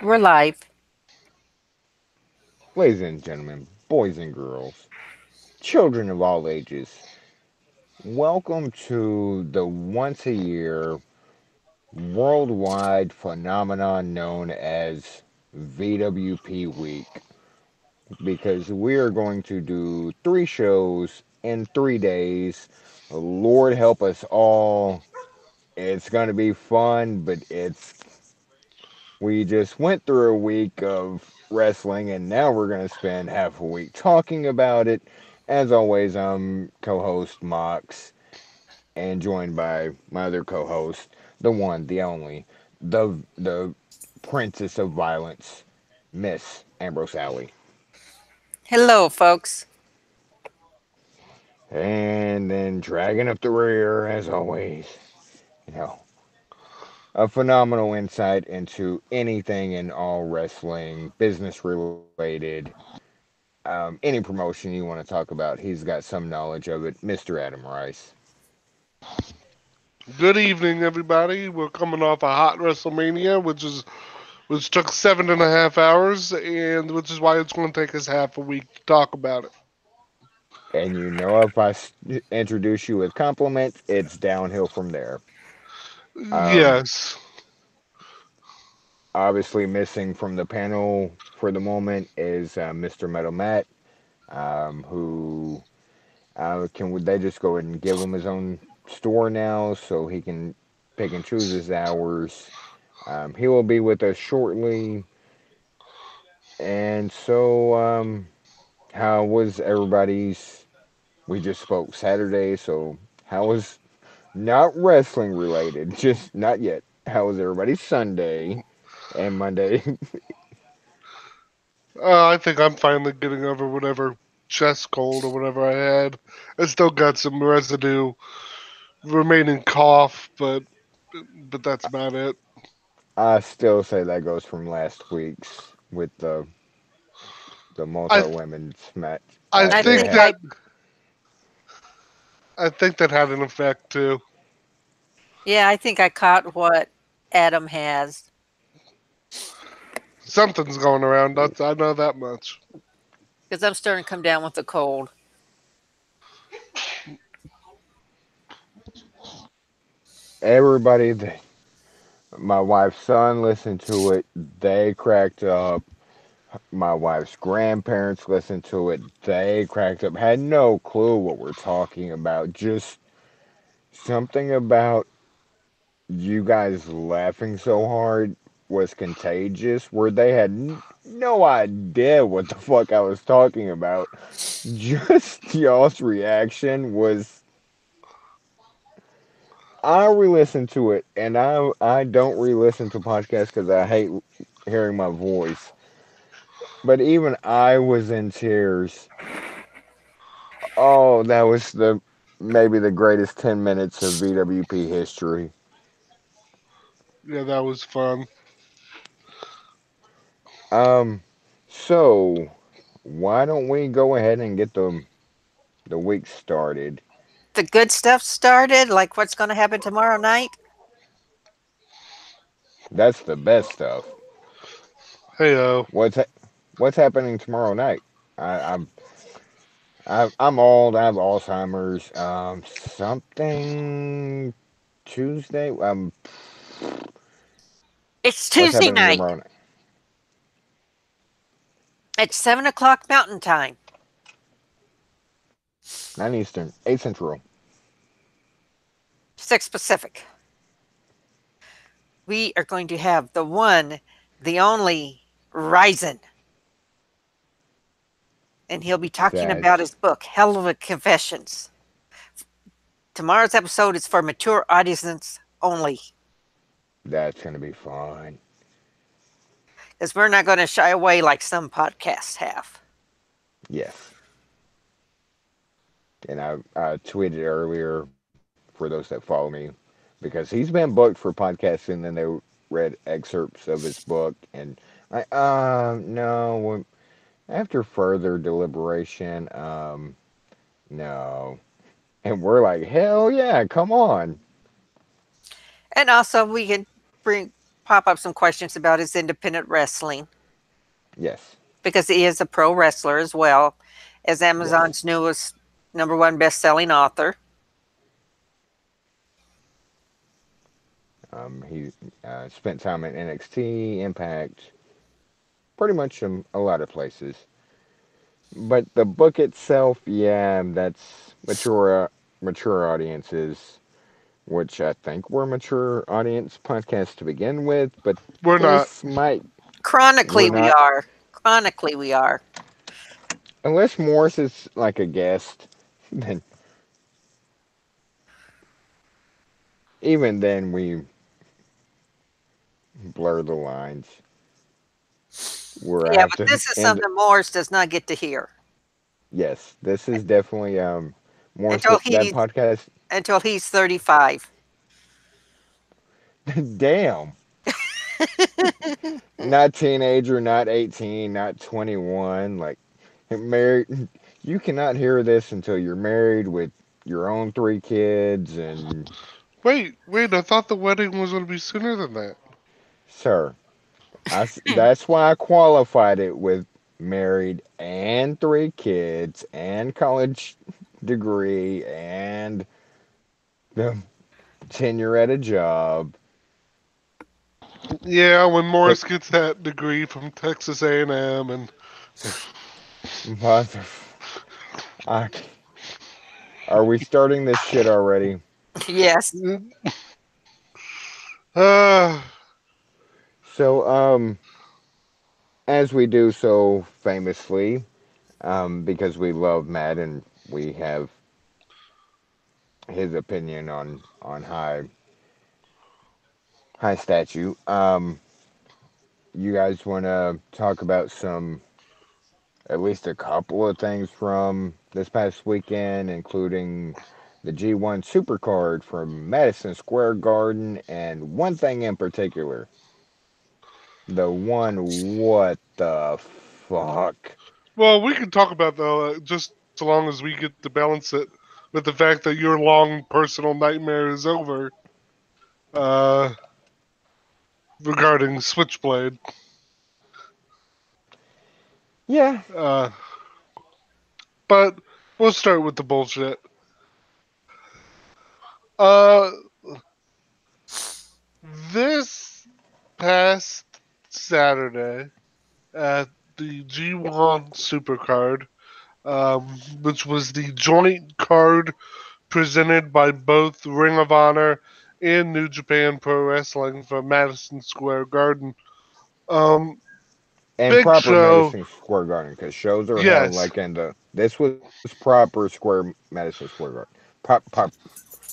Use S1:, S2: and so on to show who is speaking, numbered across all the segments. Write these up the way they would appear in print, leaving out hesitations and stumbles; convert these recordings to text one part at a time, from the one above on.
S1: We're live.
S2: Ladies and gentlemen, boys and girls, children of all ages, welcome to the once a year worldwide phenomenon known as VWP Week. Because we are going to do 3 shows in 3 days. Lord help us all. It's going to be fun, but we just went through a week of wrestling, and now we're going to spend half a week talking about it. As always, I'm co host Mox, and joined by my other co host, the one, the only, the princess of violence, Miss Ambrose Alley.
S1: Hello, folks.
S2: And then dragging up the rear, as always, you know, a phenomenal insight into anything and all wrestling, business related, any promotion you want to talk about, he's got some knowledge of it. Mr. Adam Rice.
S3: Good evening, everybody. We're coming off a hot WrestleMania, which took 7.5 hours, and which is why it's going to take us half a week to talk about it.
S2: And you know, if introduce you with compliments, it's downhill from there. Um,
S3: Yes,
S2: Obviously, missing from the panel for the moment is Mr. Metal Matt, who can they just go ahead and give him his own store now so he can pick and choose his hours. He will be with us shortly. And so, how was everybody's? We just spoke Saturday, so how was not wrestling related? Just not yet. How was everybody's Sunday and Monday?
S3: I think I'm finally getting over whatever chest cold or whatever I had. I still got some residue remaining cough, but that's about it.
S2: I still say that goes from last week's with the
S3: I
S2: multi women's match.
S3: I
S1: I
S2: They
S3: think
S1: think
S2: had
S1: I,
S3: that had an effect too.
S1: yeah, I think I caught what Adam has
S3: Something's going around. I know that much.
S1: because I'm starting to come down with a cold.
S2: everybody. My wife's son listened to it. They cracked up. My wife's grandparents listened to it. They cracked up. Had no clue what we're talking about. Just something about you guys laughing so hard was contagious, where they had no idea what the fuck I was talking about. Just y'all's reaction was. I re-listen to it, and I don't re-listen to podcasts because I hate hearing my voice. But even I was in tears. Oh, that was the maybe the greatest 10 minutes of VWP history.
S3: Yeah, that was fun.
S2: Um, so why don't we go ahead and get the week started?
S1: The good stuff started, like what's going to happen tomorrow night.
S2: That's the best stuff.
S3: Hey,
S2: What's ha- what's happening tomorrow night? I'm I'm old. I have Alzheimer's. Something Tuesday.
S1: It's
S2: What's
S1: Tuesday
S2: happening
S1: night.
S2: tomorrow night?
S1: It's 7 o'clock Mountain Time,
S2: 9 Eastern, 8 Central.
S1: 6 Pacific. We are going to have the one, the only Ryzen, and he'll be talking about
S2: That's
S1: his book, Hell of a Confessions. Tomorrow's episode is for mature audiences only,
S2: that's gonna be fun.
S1: because we're not going to shy away like some podcasts have.
S2: Yes. And I tweeted earlier for those that follow me because he's been booked for podcasting. Then they read excerpts of his book, and no. After further deliberation, no. And we're like, hell yeah, come on.
S1: And also, we can bring pop up some questions about his independent wrestling
S2: Yes.
S1: because he is a pro wrestler as well as
S2: Yes.
S1: Amazon's newest #1 best-selling author.
S2: He spent time at NXT, Impact, pretty much a lot of places. But the book itself, yeah, that's mature audiences, which I think we're mature audience podcast to begin with. But
S3: We're not.
S2: this might we're
S1: Chronically, we
S2: not
S1: are. Chronically, we are.
S2: unless Morris is like a guest. Then even then we blur the lines. We're
S1: Yeah,
S2: have
S1: but
S2: to
S1: this is
S2: end.
S1: something Morris does not get to hear
S2: Yes, this is definitely Morris.
S1: until
S2: That
S1: he's
S2: podcast.
S1: 35.
S2: Damn. Not teenager, not 18, not 21. Like, married. You cannot hear this until you're married with your own three kids. And,
S3: Wait. I thought the wedding was going to be sooner than that.
S2: sir, that's why I qualified it with married and three kids and college degree and the tenure at a job.
S3: Yeah, when
S2: Cause
S3: Morris gets that degree from Texas A&M, and
S2: mother, I, are we starting this shit already?
S1: Yes.
S3: uh,
S2: So, as we do so famously, because we love Matt and we have his opinion on high statue. You guys want to talk about some at least a couple of things from this past weekend, including the G1 Supercard from Madison Square Garden, and one thing in particular, the one what the fuck.
S3: well, we can talk about just so long as we get to balance it with the fact that your long personal nightmare is over. Uh, regarding Switchblade.
S2: Yeah,
S3: Uh, but we'll start with the bullshit. Uh, this past Saturday at the G1 Supercard, um, which was the joint card presented by both Ring of Honor and New Japan Pro Wrestling from Madison Square Garden. Um,
S2: and
S3: big
S2: proper
S3: show,
S2: Madison Square Garden because shows are held
S3: yes.
S2: like in the. This was proper Square Madison Square Garden.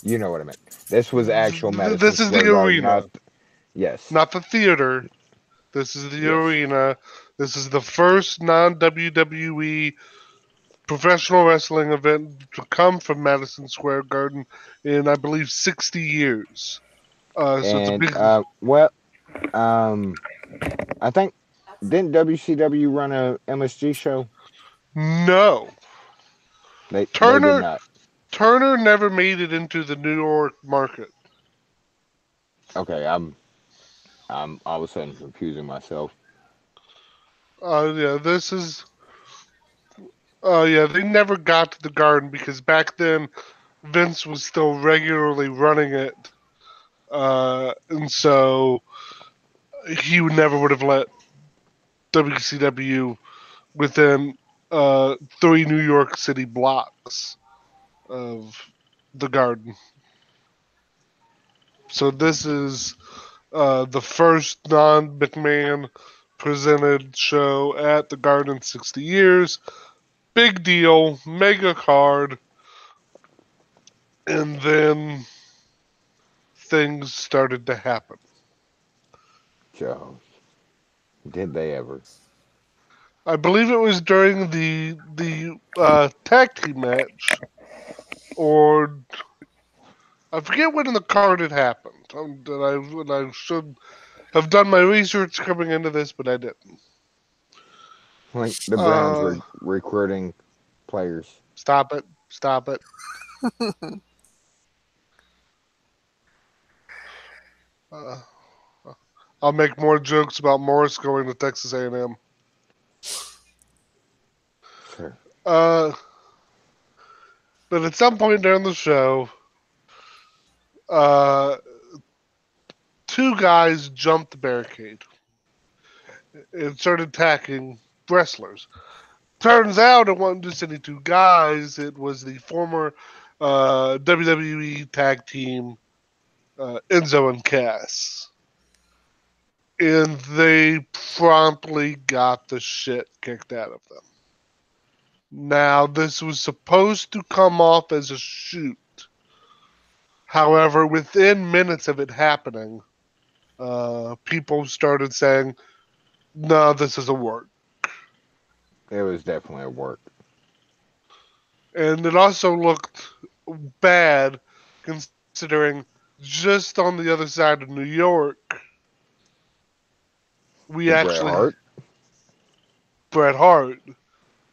S2: You know what I meant. This was actual Madison
S3: This is
S2: Square
S3: the
S2: Garden,
S3: arena,
S2: not yes,
S3: not the theater. This is the
S2: yes,
S3: arena. This is the first non WWE professional wrestling event to come from Madison Square Garden in, I believe, 60 years. So it's a
S2: and
S3: big.
S2: well, um, I think didn't WCW run a MSG show?
S3: No.
S2: They did
S3: Turner
S2: not.
S3: Turner never made it into the New York market.
S2: Okay, I'm all of a sudden confusing myself.
S3: Yeah, this is. Yeah, they never got to the Garden because back then Vince was still regularly running it, and so he never would have let WCW within three New York City blocks of the Garden. So this is the first non McMahon presented show at the Garden in 60 years. Big deal, mega card, and then things started to happen.
S2: Joe, did they ever?
S3: I believe it was during the tag team match, or I forget when the card had happened. That I should have done my research coming into this, but I didn't.
S2: Like the Browns
S3: Uh,
S2: were recruiting players.
S3: stop it! Stop it! Uh, I'll make more jokes about Morris going to Texas A&M.
S2: Sure.
S3: Uh, but at some point during the show, uh, two guys jumped the barricade and started attacking wrestlers. Turns out it wasn't just any two guys; it was the former WWE tag team Enzo and Cass, and they promptly got the shit kicked out of them. Now, this was supposed to come off as a shoot. However, within minutes of it happening, people started saying, "No, this is a work,"
S2: It was definitely a work.
S3: and it also looked bad considering just on the other side of New York, we
S2: Bret
S3: actually
S2: Hart.
S3: Bret Hart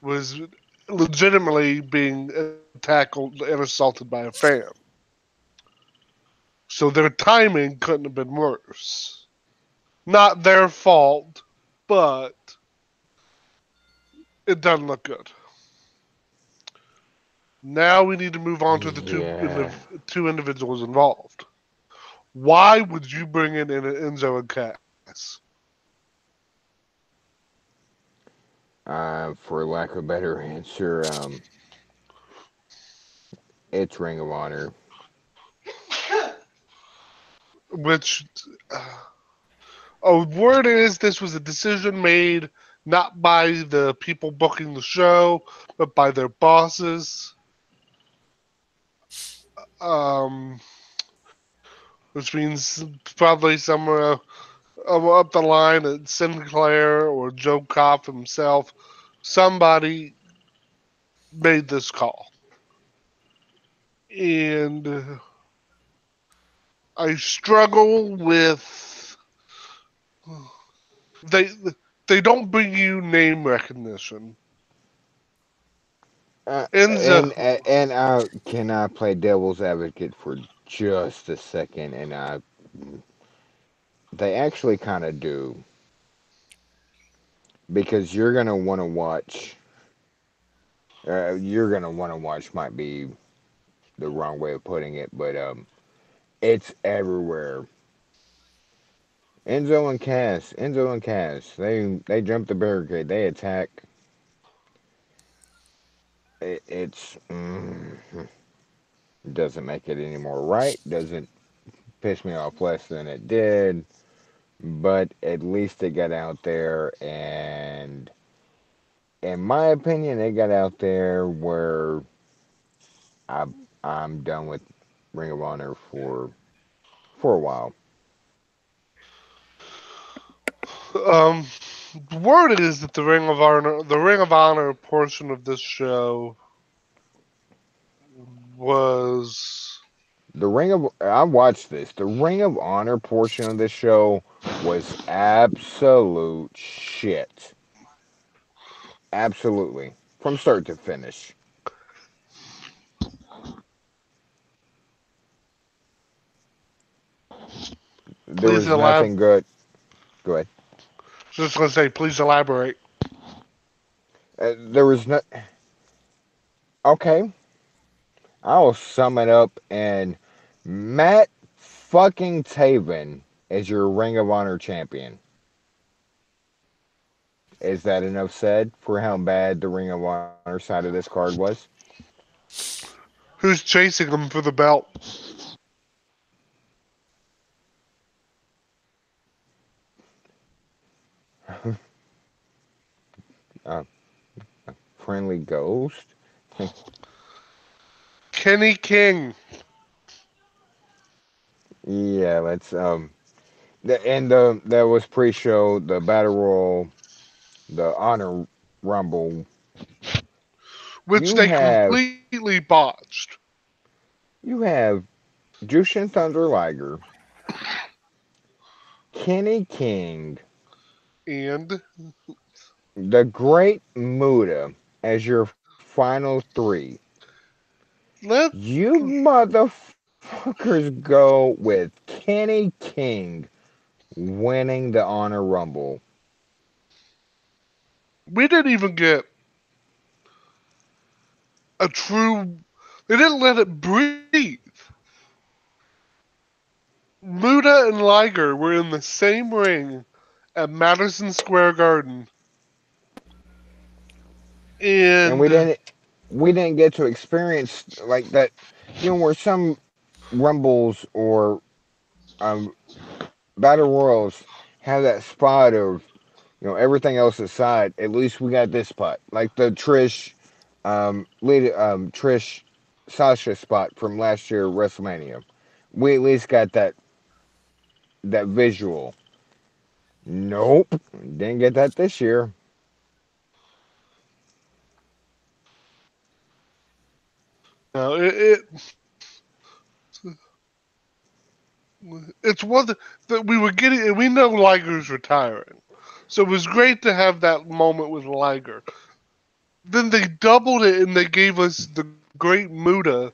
S3: was legitimately being tackled and assaulted by a fan. So their timing couldn't have been worse. Not their fault, but it doesn't look good. Now we need to move on to the
S2: Yeah.
S3: two individuals involved. Why would you bring in Enzo and Cass?
S2: For lack of a better answer, it's Ring of Honor.
S3: Which, word is this was a decision made not by the people booking the show, but by their bosses. Um, which means probably somewhere up the line at Sinclair or Joe Koff himself, somebody made this call. And I struggle with they they don't bring you name recognition. Enzo,
S2: And I can I play devil's advocate for just a second, and they actually kind of do because you're gonna want to watch. You're gonna want to watch might be the wrong way of putting it, but it's everywhere. Enzo and Cass, they jump the barricade, they attack. It's doesn't make it any more right. Doesn't piss me off less than it did. But at least it got out there, and in my opinion, it got out there where I I'm done with Ring of Honor for a while.
S3: um, word is that the Ring of Honor portion of this show was
S2: I watched this. The Ring of Honor portion of the show was absolute shit. Absolutely. From start to finish. There
S3: please
S2: was
S3: elaborate.
S2: nothing good. Go ahead.
S3: Just gonna say, please elaborate.
S2: There was no. Okay. I'll sum it up and Matt fucking Taven is your Ring of Honor champion. Is that enough said for how bad the Ring of Honor side of this card was?
S3: Who's chasing him for the belt?
S2: A friendly ghost?
S3: Kenny King.
S2: Yeah, let's that was pre-show, the Battle Royal, the Honor Rumble.
S3: Which
S2: You
S3: they
S2: have
S3: completely botched.
S2: you have Jushin Thunder Liger, Kenny King,
S3: And
S2: the Great Muda as your final three.
S3: let
S2: You motherfuckers go with Kenny King. winning the Honor Rumble.
S3: We didn't even get a true. They didn't let it breathe. Muda and Liger were in the same ring at Madison Square Garden,
S2: And
S3: and
S2: we didn't get to experience like that, where some rumbles or um, battle royals have that spot of everything else aside. At least we got this spot, like the Trish Sasha spot from last year WrestleMania. We at least got that visual. Nope, didn't get that this year.
S3: it it's one that we were getting, and we know Liger's retiring, so it was great to have that moment with Liger. Then they doubled it and they gave us the great Muda,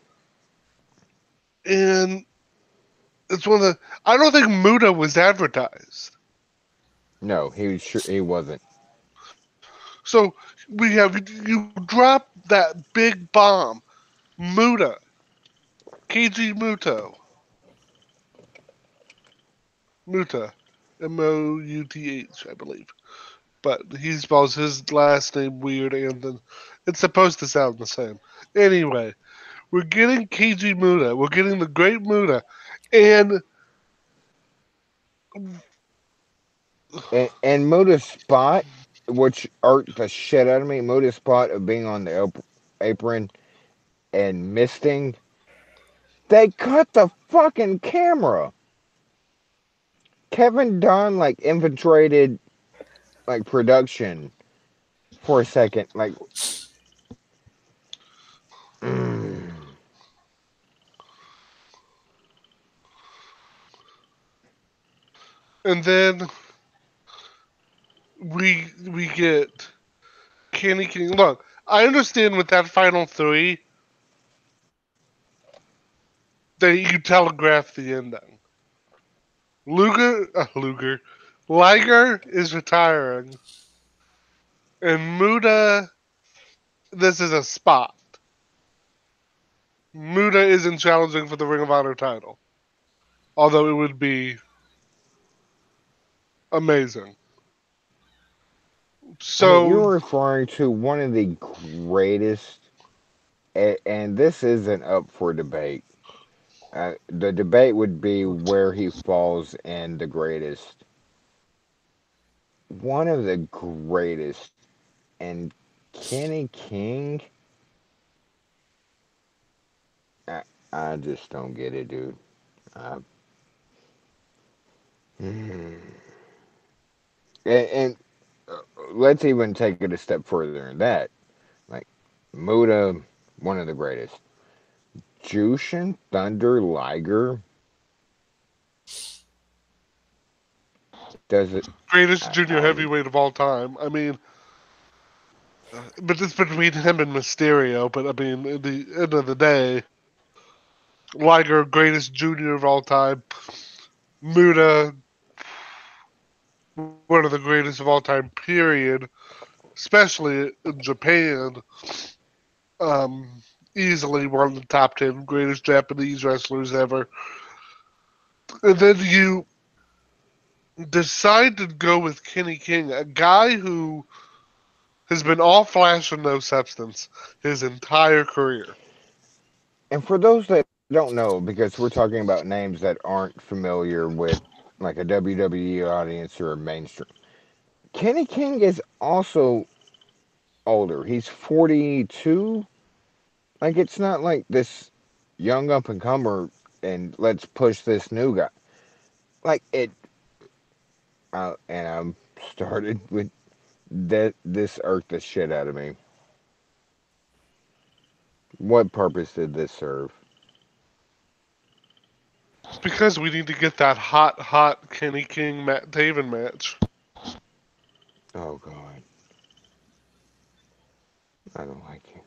S3: and it's one of the. I don't think Muda was advertised,
S2: No, he wasn't.
S3: so we have you drop that big bomb, Muda, KG Muta, Mouth, I believe. But he spells his last name weird, and then it's supposed to sound the same. Anyway, we're getting KG Muda. We're getting the great Muda. And
S2: And Muda's spot, which irked the shit out of me, Muda's spot of being on the apron and misting, they cut the fucking camera. Kevin Dunn like infiltrated like production for a second, like, mm.
S3: then we get Kenny King. Look, I understand with that final three that you telegraph the ending. Liger is retiring, and Muda. This is a spot. Muda isn't challenging for the Ring of Honor title, although it would be amazing.
S2: I mean,
S3: So
S2: you're referring to one of the greatest, and this isn't up for debate. The debate would be where he falls in the greatest. One of the greatest, and Kenny King, I, I just don't get it, dude. Uh, and, and let's even take it a step further than that. Like Muda, one of the greatest. Jushin Thunder Liger does it.
S3: greatest junior
S2: I
S3: heavyweight of all time. I mean, but it's between him and Mysterio. But I mean, at the end of the day, Liger, greatest junior of all time. Muda, one of the greatest of all time. Period. Especially in Japan, um, easily one of the top 10 greatest Japanese wrestlers ever. And then you decide to go with Kenny King, a guy who has been all flash and no substance his entire career.
S2: And for those that don't know, because we're talking about names that aren't familiar with like a WWE audience or a mainstream, Kenny King is also older. He's 42. Like it's not like this young up and comer and let's push this new guy. Like it, and I'm started with that. This irked the shit out of me. What purpose did this serve?
S3: Because we need to get that hot Kenny King Matt Taven match.
S2: Oh God, I don't like you.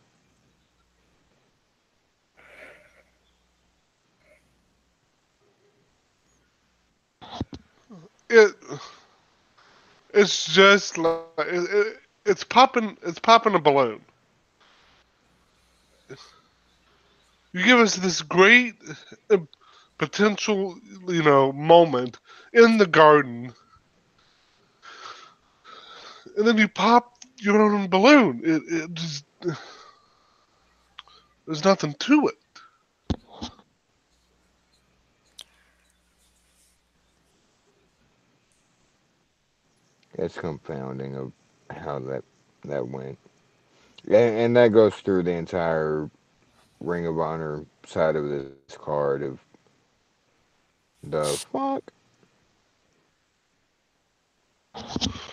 S3: it it's just like it's popping a balloon. You give us this great uh, potential, moment in the garden, and then you pop your own balloon. It just there's nothing to it.
S2: It's confounding of how that went, and that goes through the entire Ring of Honor side of this card of the fuck.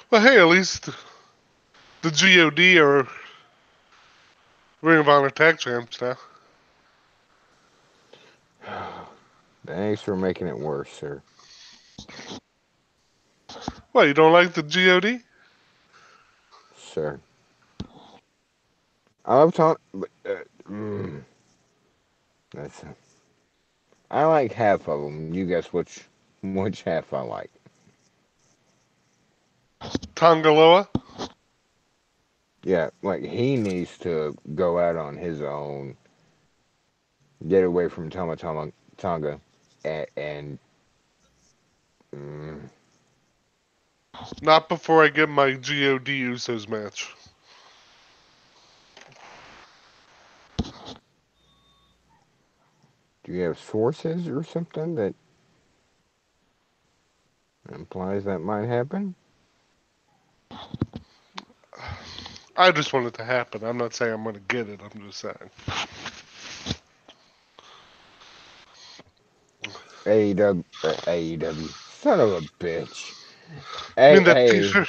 S3: But hey, at least the God are Ring of Honor tag champs now.
S2: Thanks for making it worse, sir.
S3: What, you don't like the God?
S2: Sir, I love talking, but that's I like half of them. You guess which half I like.
S3: Tongaloa?
S2: Yeah, like he needs to go out on his own, get away from Tonga, and mm,
S3: Not before I get my God Usos match.
S2: do you have sources or something that implies that might happen?
S3: I just want it to happen. I'm not saying I'm going to get it. I'm just saying.
S2: AEW, son of a bitch.
S3: I
S2: Hey,
S3: mean, that
S2: hey,
S3: T-shirt.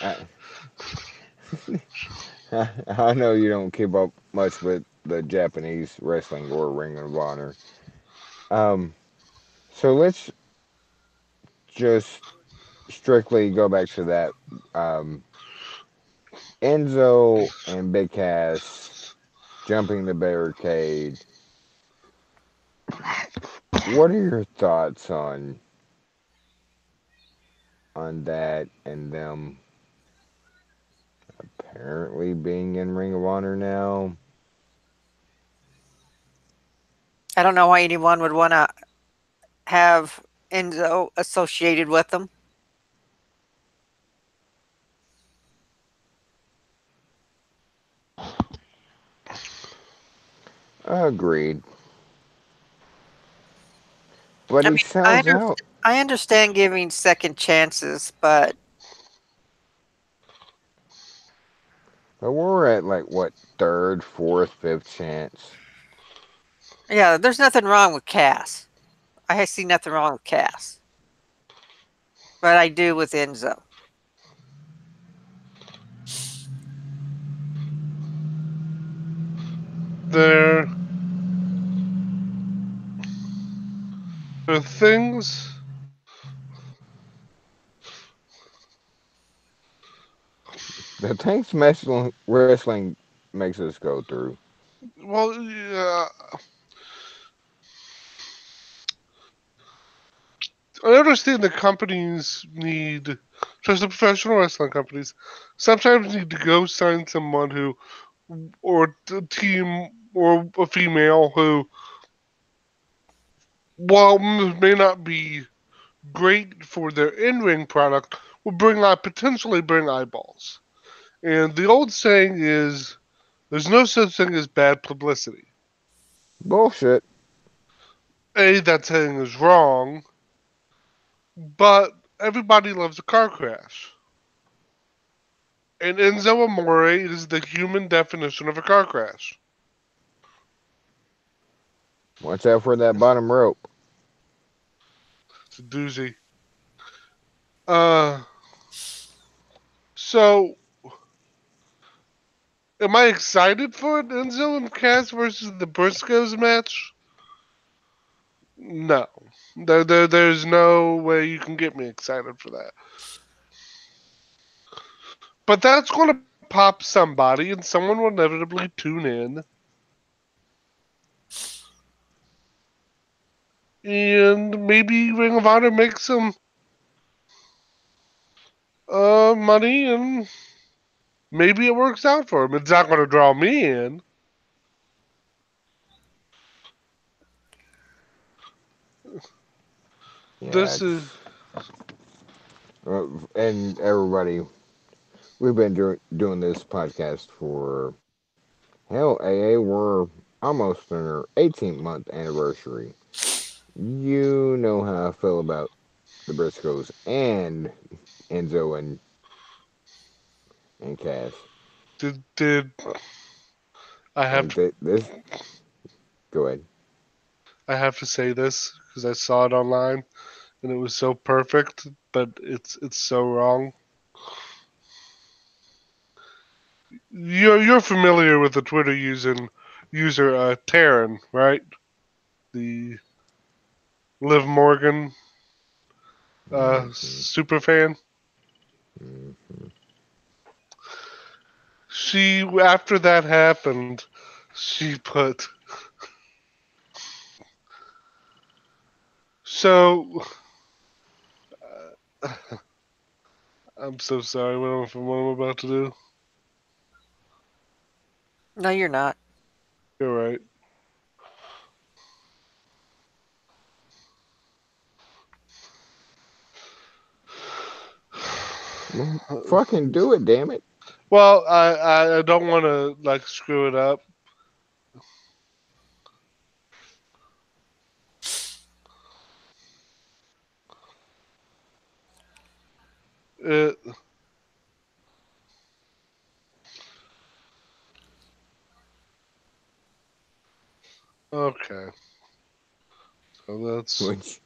S2: I know you don't keep up much with the Japanese wrestling or Ring of Honor. Um, so let's just strictly go back to that. Um, Enzo and Big Cass jumping the barricade. What are your thoughts on that and them apparently being in Ring of Honor now?
S1: I don't know why anyone would want to have Enzo associated with them.
S2: Agreed. But
S1: I
S2: he
S1: mean, I
S2: sells
S1: under,
S2: out.
S1: I understand giving second chances, but
S2: But we're at like what third, fourth, fifth chance.
S1: yeah, there's nothing wrong with Cass. I see nothing wrong with Cass, but I do with Enzo.
S3: There are things.
S2: The things wrestling makes us go through.
S3: Well, yeah, I understand that companies need, especially professional wrestling companies, sometimes need to go sign someone who, or a team, or a female who, while may not be great for their in-ring product, will potentially bring eyeballs. And the old saying is, "There's no such thing as bad publicity."
S2: Bullshit.
S3: That saying is wrong, but everybody loves a car crash. And Enzo Amore is the human definition of a car crash.
S2: Watch out for that bottom rope.
S3: It's a doozy. Uh, so am I excited for it? Enzo and Cass versus the Briscoes match? No. There's no way you can get me excited for that. But that's going to pop somebody, and someone will inevitably tune in. And maybe Ring of Honor makes them money, and maybe it works out for him. It's not going to draw me in.
S2: Yeah,
S3: This is
S2: it's and everybody. We've been doing this podcast for hell, AA. We're almost on our 18th month anniversary. You know how I feel about the Briscoes and Enzo and Cass.
S3: did I have
S2: Like
S3: to
S2: this. Go ahead.
S3: I have to say this because I saw it online and it was so perfect, but it's so wrong. You're familiar with the Twitter user Taryn, right? The Liv Morgan
S2: Hmm.
S3: super fan.
S2: Hmm.
S3: She after that happened, she put so. I'm so sorry. What I'm about to do.
S1: No, you're not.
S3: You're right.
S2: Well, fucking do it, damn it.
S3: Well, I don't want to like screw it up. It, okay, so that's
S2: Which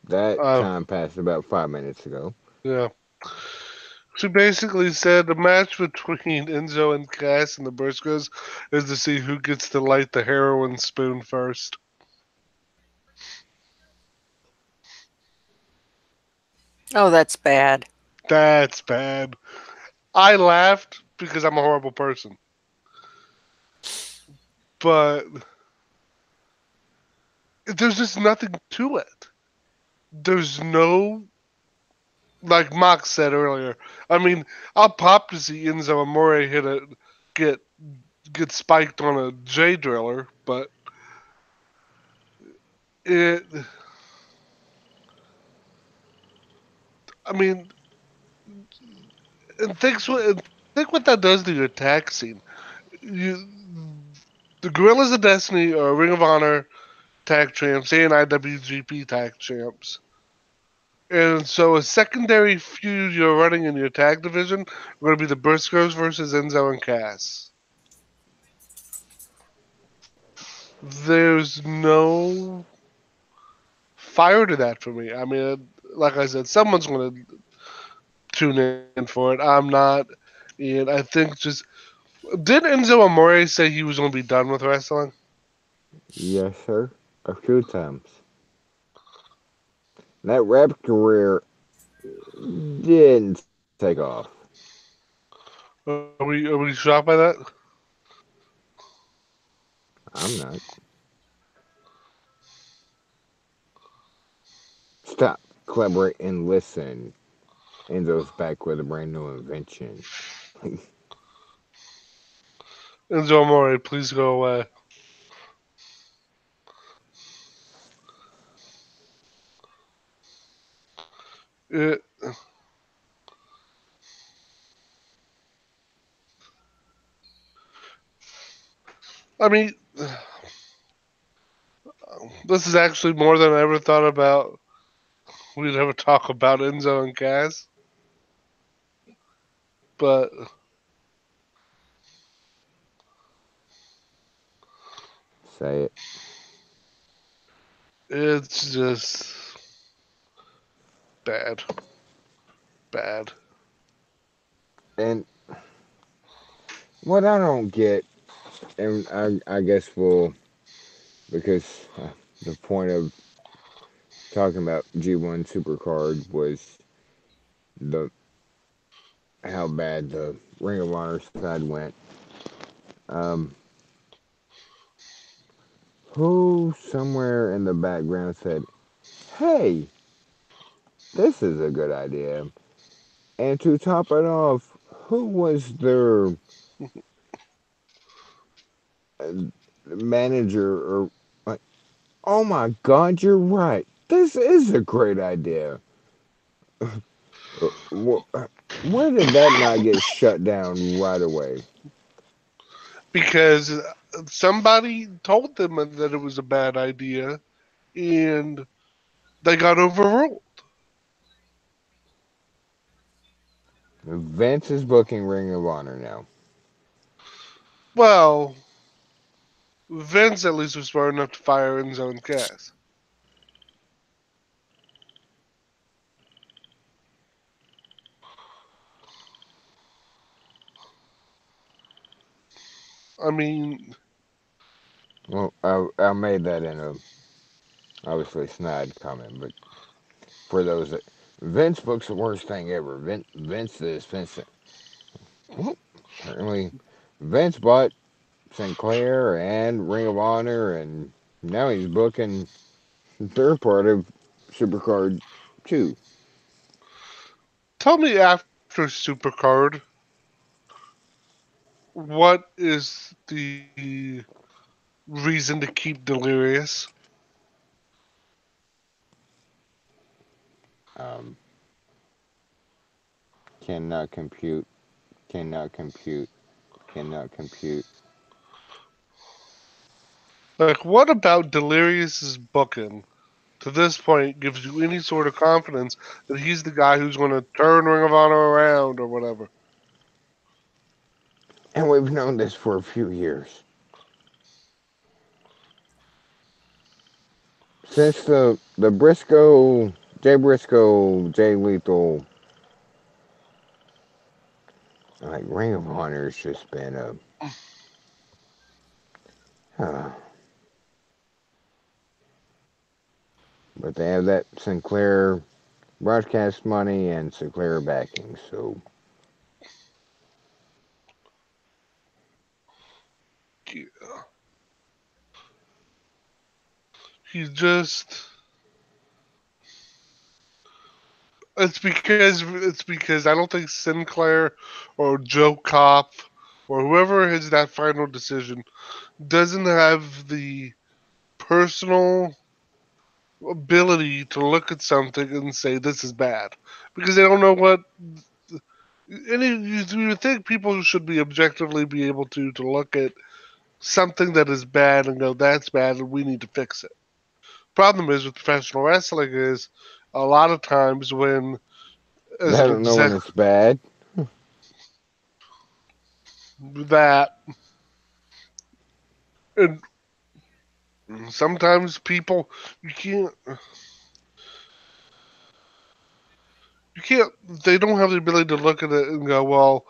S2: that
S3: uh
S2: time passed about 5 minutes ago.
S3: yeah. She basically said the match between Enzo and Cass and the Briscoes is to see who gets to light the heroin spoon first.
S1: Oh, that's bad.
S3: That's bad. I laughed because I'm a horrible person, but there's just nothing to it. There's no, like Mox said earlier. I mean, I'll pop to see Enzo Amore get get spiked on a J driller, but it. I mean, and think what that does to your tag scene. You, the Gorillas of Destiny are Ring of Honor tag champs and IWGP tag champs. And so a secondary feud you're running in your tag division are going to be the Briscoes versus Enzo and Cass. There's no fire to that for me. I mean, like I said, someone's going to tune in for it. I'm not. And I think just. Did Enzo Amore say he was going to be done with wrestling?
S2: Yes, sir. A few times. That rap career didn't take off.
S3: Are we shocked by that?
S2: I'm not. Stop, collaborate, and listen. Enzo's back with a brand new invention.
S3: Enzo Amore, please go away. It, I mean, this is actually more than I ever thought about. We'd ever talk about Enzo and Cass, but
S2: Say it.
S3: it's just bad, bad.
S2: And what I don't get, and I guess we'll, because the point of talking about G1 Supercard was the how bad the Ring of Honor side went. Um, who somewhere in the background said, "Hey, this is a good idea." And to top it off, who was their uh, manager or like? Oh my God, you're right. This is a great idea. Where did that not get shut down right away?
S3: Because somebody told them that it was a bad idea, and they got overruled.
S2: Vince is booking Ring of Honor now.
S3: Well, Vince at least was smart enough to fire his own cast. I mean,
S2: Well, I made that in a obviously snide comment, but for those that Vince books the worst thing ever. Vince this, Vince that. Well, apparently Vince bought Sinclair and Ring of Honor, and now he's booking their part of Supercard 2.
S3: tell me after Supercard, what is the reason to keep Delirious?
S2: Um, cannot compute, cannot compute, cannot compute.
S3: Like, what about Delirious's booking to this point gives you any sort of confidence that he's the guy who's going to turn Ring of Honor around or whatever?
S2: And we've known this for a few years. Since the Jay Lethal, like Ring of Honor has just been a. Uh, but they have that Sinclair broadcast money and Sinclair backing, so
S3: He's just. It's because I don't think Sinclair or Joe Kopp or whoever has that final decision doesn't have the personal ability to look at something and say this is bad because they don't know what any you would think people should be objectively be able to look at something that is bad and go that's bad and we need to fix it. Problem is with professional wrestling is a lot of times when as
S2: I
S3: an
S2: don't know when
S3: exec
S2: it's bad.
S3: that and sometimes people you can't you can't they don't have the ability to look at it and go well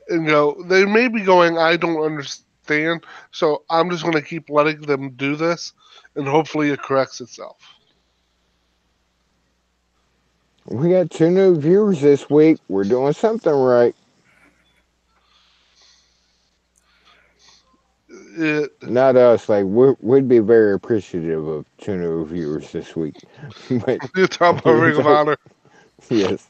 S3: and go they may be going I don't understand so I'm just going to keep letting them do this and hopefully it corrects itself.
S2: We got 2 new viewers this week. We're doing something right.
S3: It,
S2: Not us. Like we'd be very appreciative of 2 new viewers this week. But
S3: it's about Ring of
S2: so,
S3: Honor.
S2: yes,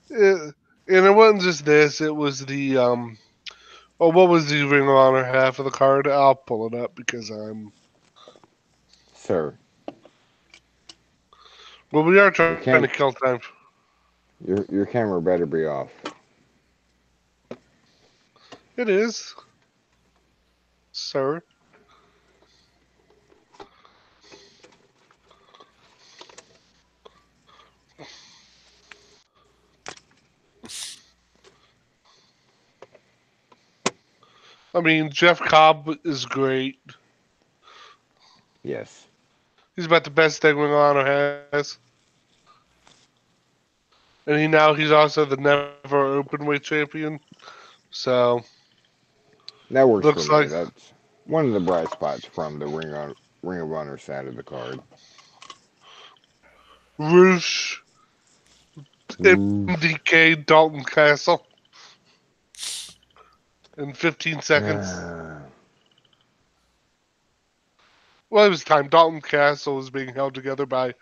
S3: And it wasn't just this it was the oh what was the Ring of Honor half of the card? I'll pull it up because I'm
S2: sir.
S3: well we are
S2: Your
S3: trying to
S2: cam
S3: kill time.
S2: your camera better be off.
S3: It is sir. I mean, Jeff Cobb is great.
S2: Yes.
S3: He's about the best thing Ring of Honor has. And he's also the never openweight champion. So
S2: That works for
S3: looks
S2: me.
S3: like
S2: That's one of the bright spots from the Ring of Honor side of the card.
S3: Roosh,
S2: Roosh.
S3: MDK, Dalton Castle in 15 seconds.
S2: Uh,
S3: Well, it was time. Dalton Castle was being held together by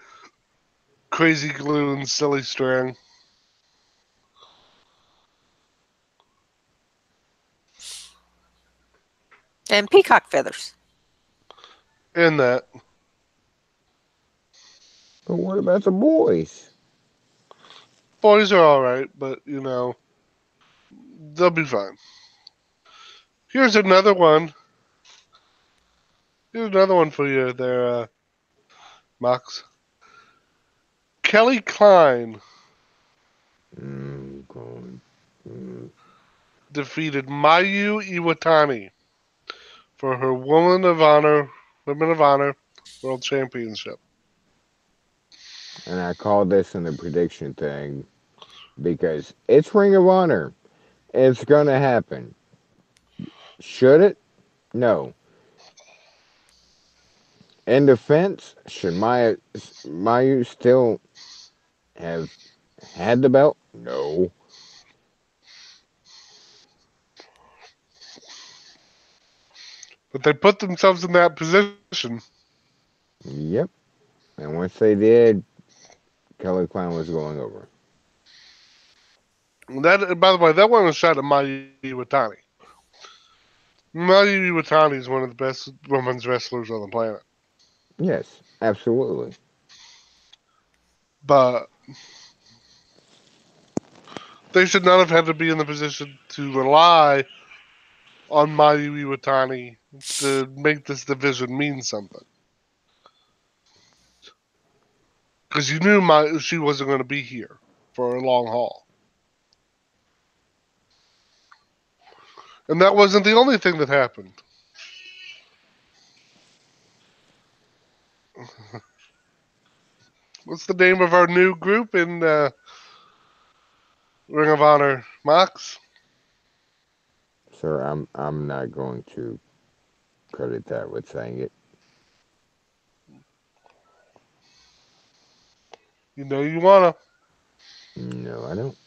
S3: crazy glue and silly string.
S1: And peacock feathers.
S3: In that.
S2: But what about the boys?
S3: Boys are alright, but, they'll be fine. Here's another one. Here's another one for you there, Max. Kelly Klein
S2: God. Mm.
S3: defeated Mayu Iwatani for her Women of Honor World Championship.
S2: And I called this in the prediction thing because it's Ring of Honor. It's gonna happen. Should it? No. In defense, should Mayu still have had the belt? No.
S3: But they put themselves in that position.
S2: Yep. And once they did, Kelly Klein was going over.
S3: That, by the way, that one was shot at Mayu Iwatani. Mayu Iwatani is one of the best women's wrestlers on the planet.
S2: Yes, absolutely.
S3: But they should not have had to be in the position to rely on Mayu Iwatani to make this division mean something. Because you knew she wasn't going to be here for a long haul. And that wasn't the only thing that happened. What's the name of our new group in Ring of Honor, Mox?
S2: Sir, I'm not going to credit that with saying it.
S3: You know you wanna.
S2: No, I don't.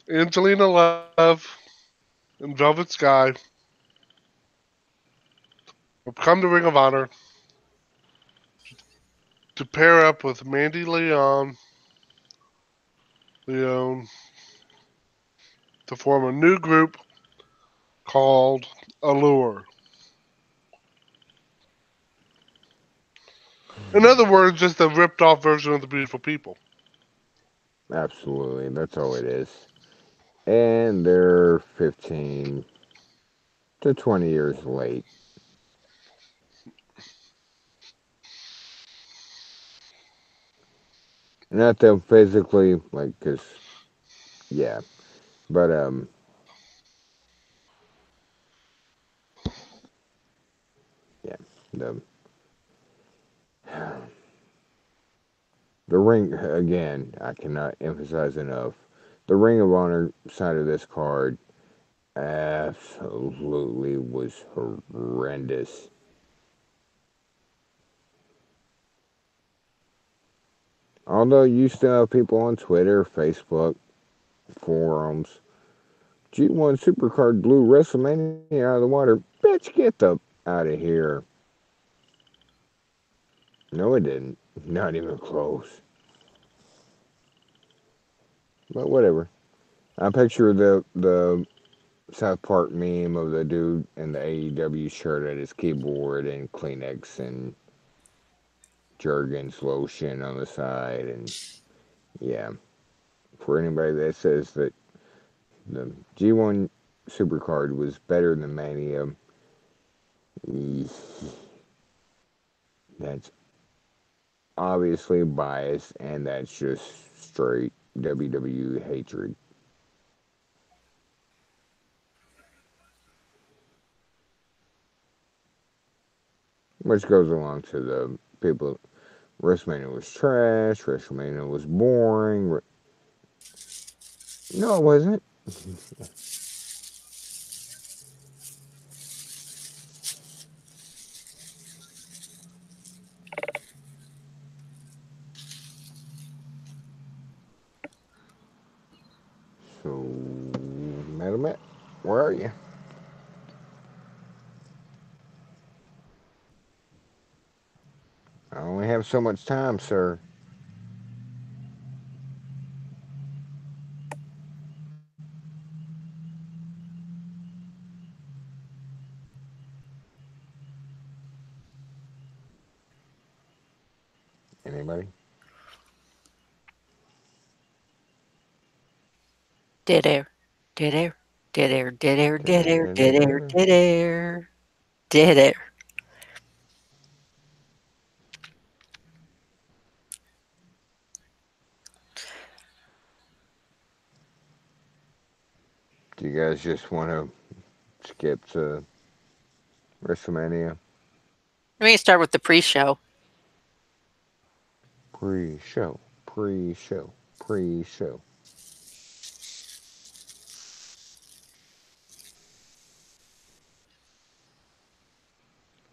S3: Angelina Love and Velvet Sky have come to Ring of Honor to pair up with Mandy Leon to form a new group called Allure. In other words, just a ripped off version of the Beautiful People.
S2: Absolutely, that's all it is. And they're 15 to 20 years late. Not them physically, like, cause yeah, but yeah, the the ring again. I cannot emphasize enough. The Ring of Honor side of this card absolutely was horrendous. Although you still have people on Twitter, Facebook, forums. G1 Supercard blew WrestleMania out of the water. Bitch, get the out of here. No, it didn't. Not even close. But whatever. I picture the South Park meme of the dude in the AEW shirt at his keyboard and Kleenex and Jergens lotion on the side. And yeah, for anybody that says that the G1 Supercard was better than Mania, that's obviously biased and that's just straight WWE hatred. Which goes along to the people. WrestleMania was trash. WrestleMania was boring. No, it wasn't. So, Metal Matt, where are you? I only have so much time, sir. Anybody?
S1: Dead air. Dead air. Dead air. Dead air. Dead air. Dead air.
S2: Da-da-da-da-da.
S1: Dead air. Dead air.
S2: Do you guys just want to skip to WrestleMania?
S1: Let me start with the pre-show.
S2: Pre-show, pre-show, pre-show.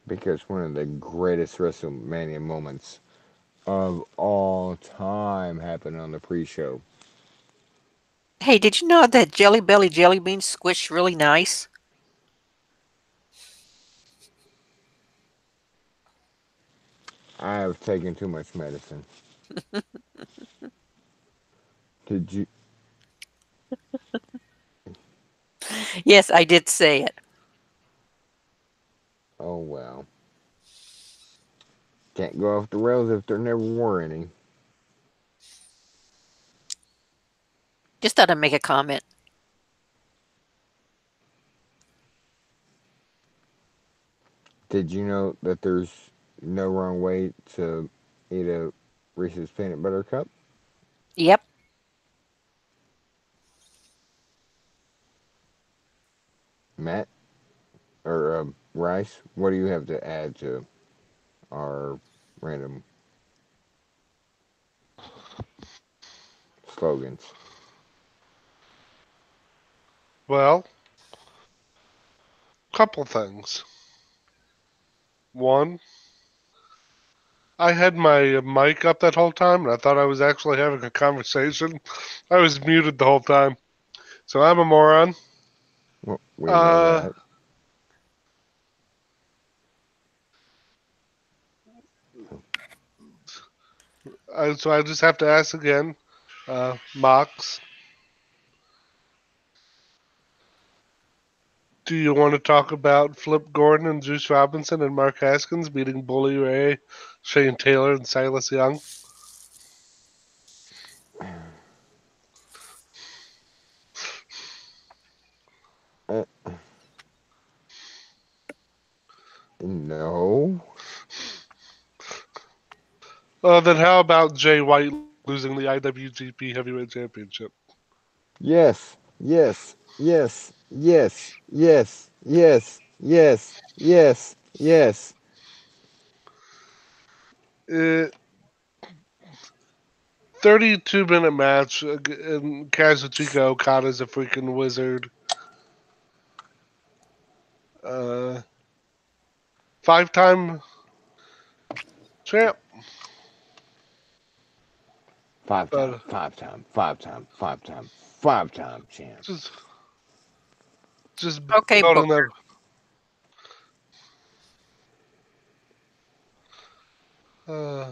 S2: Because one of the greatest WrestleMania moments of all time happened on the pre-show.
S1: Hey, did you know that Jelly Belly jelly beans squish really nice?
S2: I have taken too much medicine. Did you?
S1: Yes, I did say it.
S2: Oh well. Can't go off the rails if there never were any.
S1: Just thought I'd make a comment.
S2: Did you know that there's no wrong way to eat a Reese's peanut butter cup?
S1: Yep.
S2: Matt or Rice, what do you have to add to our random slogans?
S3: Well, couple things. One, I had my mic up that whole time, and I thought I was actually having a conversation. I was muted the whole time, so I'm a moron.
S2: Well, we know
S3: Uh,
S2: that.
S3: so I just have to ask again, Mox, do you want to talk about Flip Gordon and Juice Robinson and Mark Haskins beating Bully Ray, Shane Taylor, and Silas Young?
S2: Uh, no.
S3: Then how about Jay White losing the IWGP Heavyweight Championship?
S2: Yes, yes, yes, yes, yes, yes, yes, yes, yes.
S3: 32-minute match, and Kazuchika Okada's a freaking wizard. Uh, Five-time champ.
S2: Five time,
S3: But
S2: five time, five time, five time, five time champ.
S3: just just
S1: Okay,
S3: building
S1: Booker.
S3: that uh,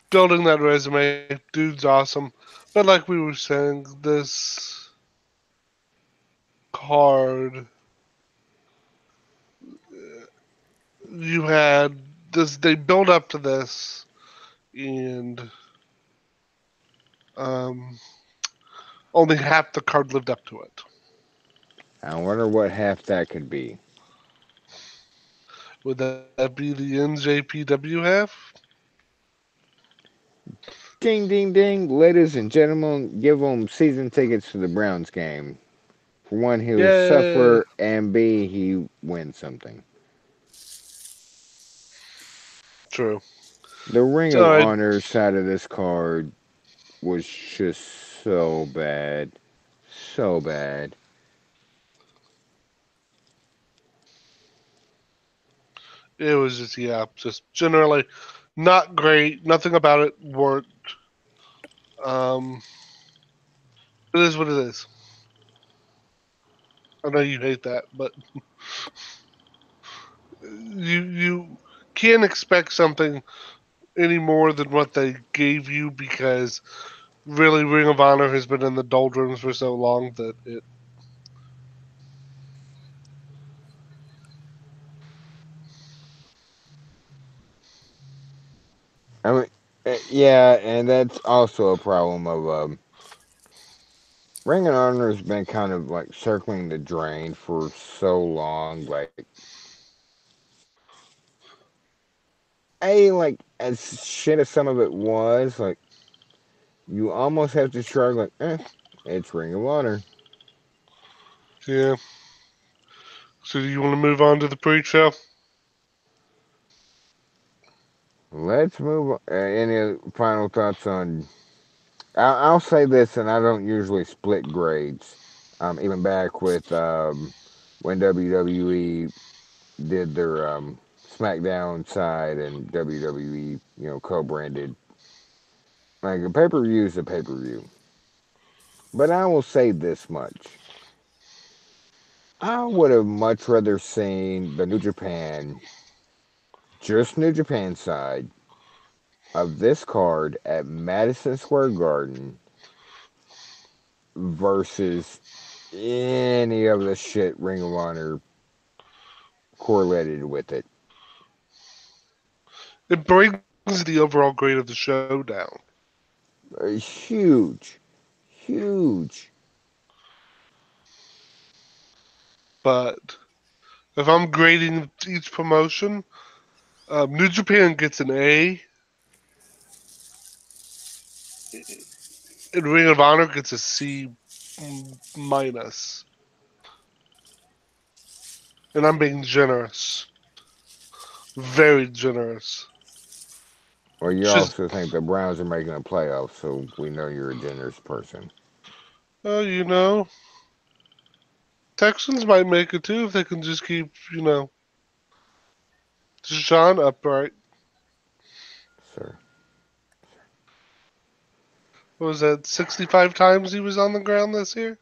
S3: building that resume. Dude's awesome. But like we were saying, this card, you had this. They build up to this, and um, only half the card lived up to it.
S2: I wonder what half that could be.
S3: Would that be the NJPW half?
S2: Ding, ding, ding. Ladies and gentlemen, give him season tickets to the Browns game. For one, he'll
S3: Yay!
S2: suffer, and B, he wins something.
S3: True.
S2: The Ring
S3: All
S2: of
S3: right.
S2: Honor side of this card was just so bad. So bad.
S3: It was just generally not great. Nothing about it worked. Um, it is what it is. I know you hate that, but you can't expect something any more than what they gave you because really Ring of Honor has been in the doldrums for so long that it
S2: Yeah, and that's also a problem of Ring of Honor has been kind of like circling the drain for so long. Like, like as shit as some of it was, like you almost have to shrug, like, it's Ring of Honor.
S3: Yeah. So do you want to move on to the pre-show?
S2: Let's move on. Any final thoughts on? I'll say this, and I don't usually split grades. Even back with when WWE did their SmackDown side and WWE, co-branded. Like a pay per view is a pay per view. But I will say this much: I would have much rather seen the New Japan, just New Japan side of this card at Madison Square Garden versus any of the shit Ring of Honor correlated with it.
S3: It brings the overall grade of the show down.
S2: Huge, huge.
S3: But if I'm grading each promotion, New Japan gets an A, and Ring of Honor gets a C minus. And I'm being generous, very generous.
S2: Well, you
S3: Just,
S2: also think the Browns are making the playoffs, so we know you're a generous person.
S3: you know, Texans might make it too if they can just keep, Deshaun upright.
S2: Sir.
S3: What was that, 65 times he was on the ground this year?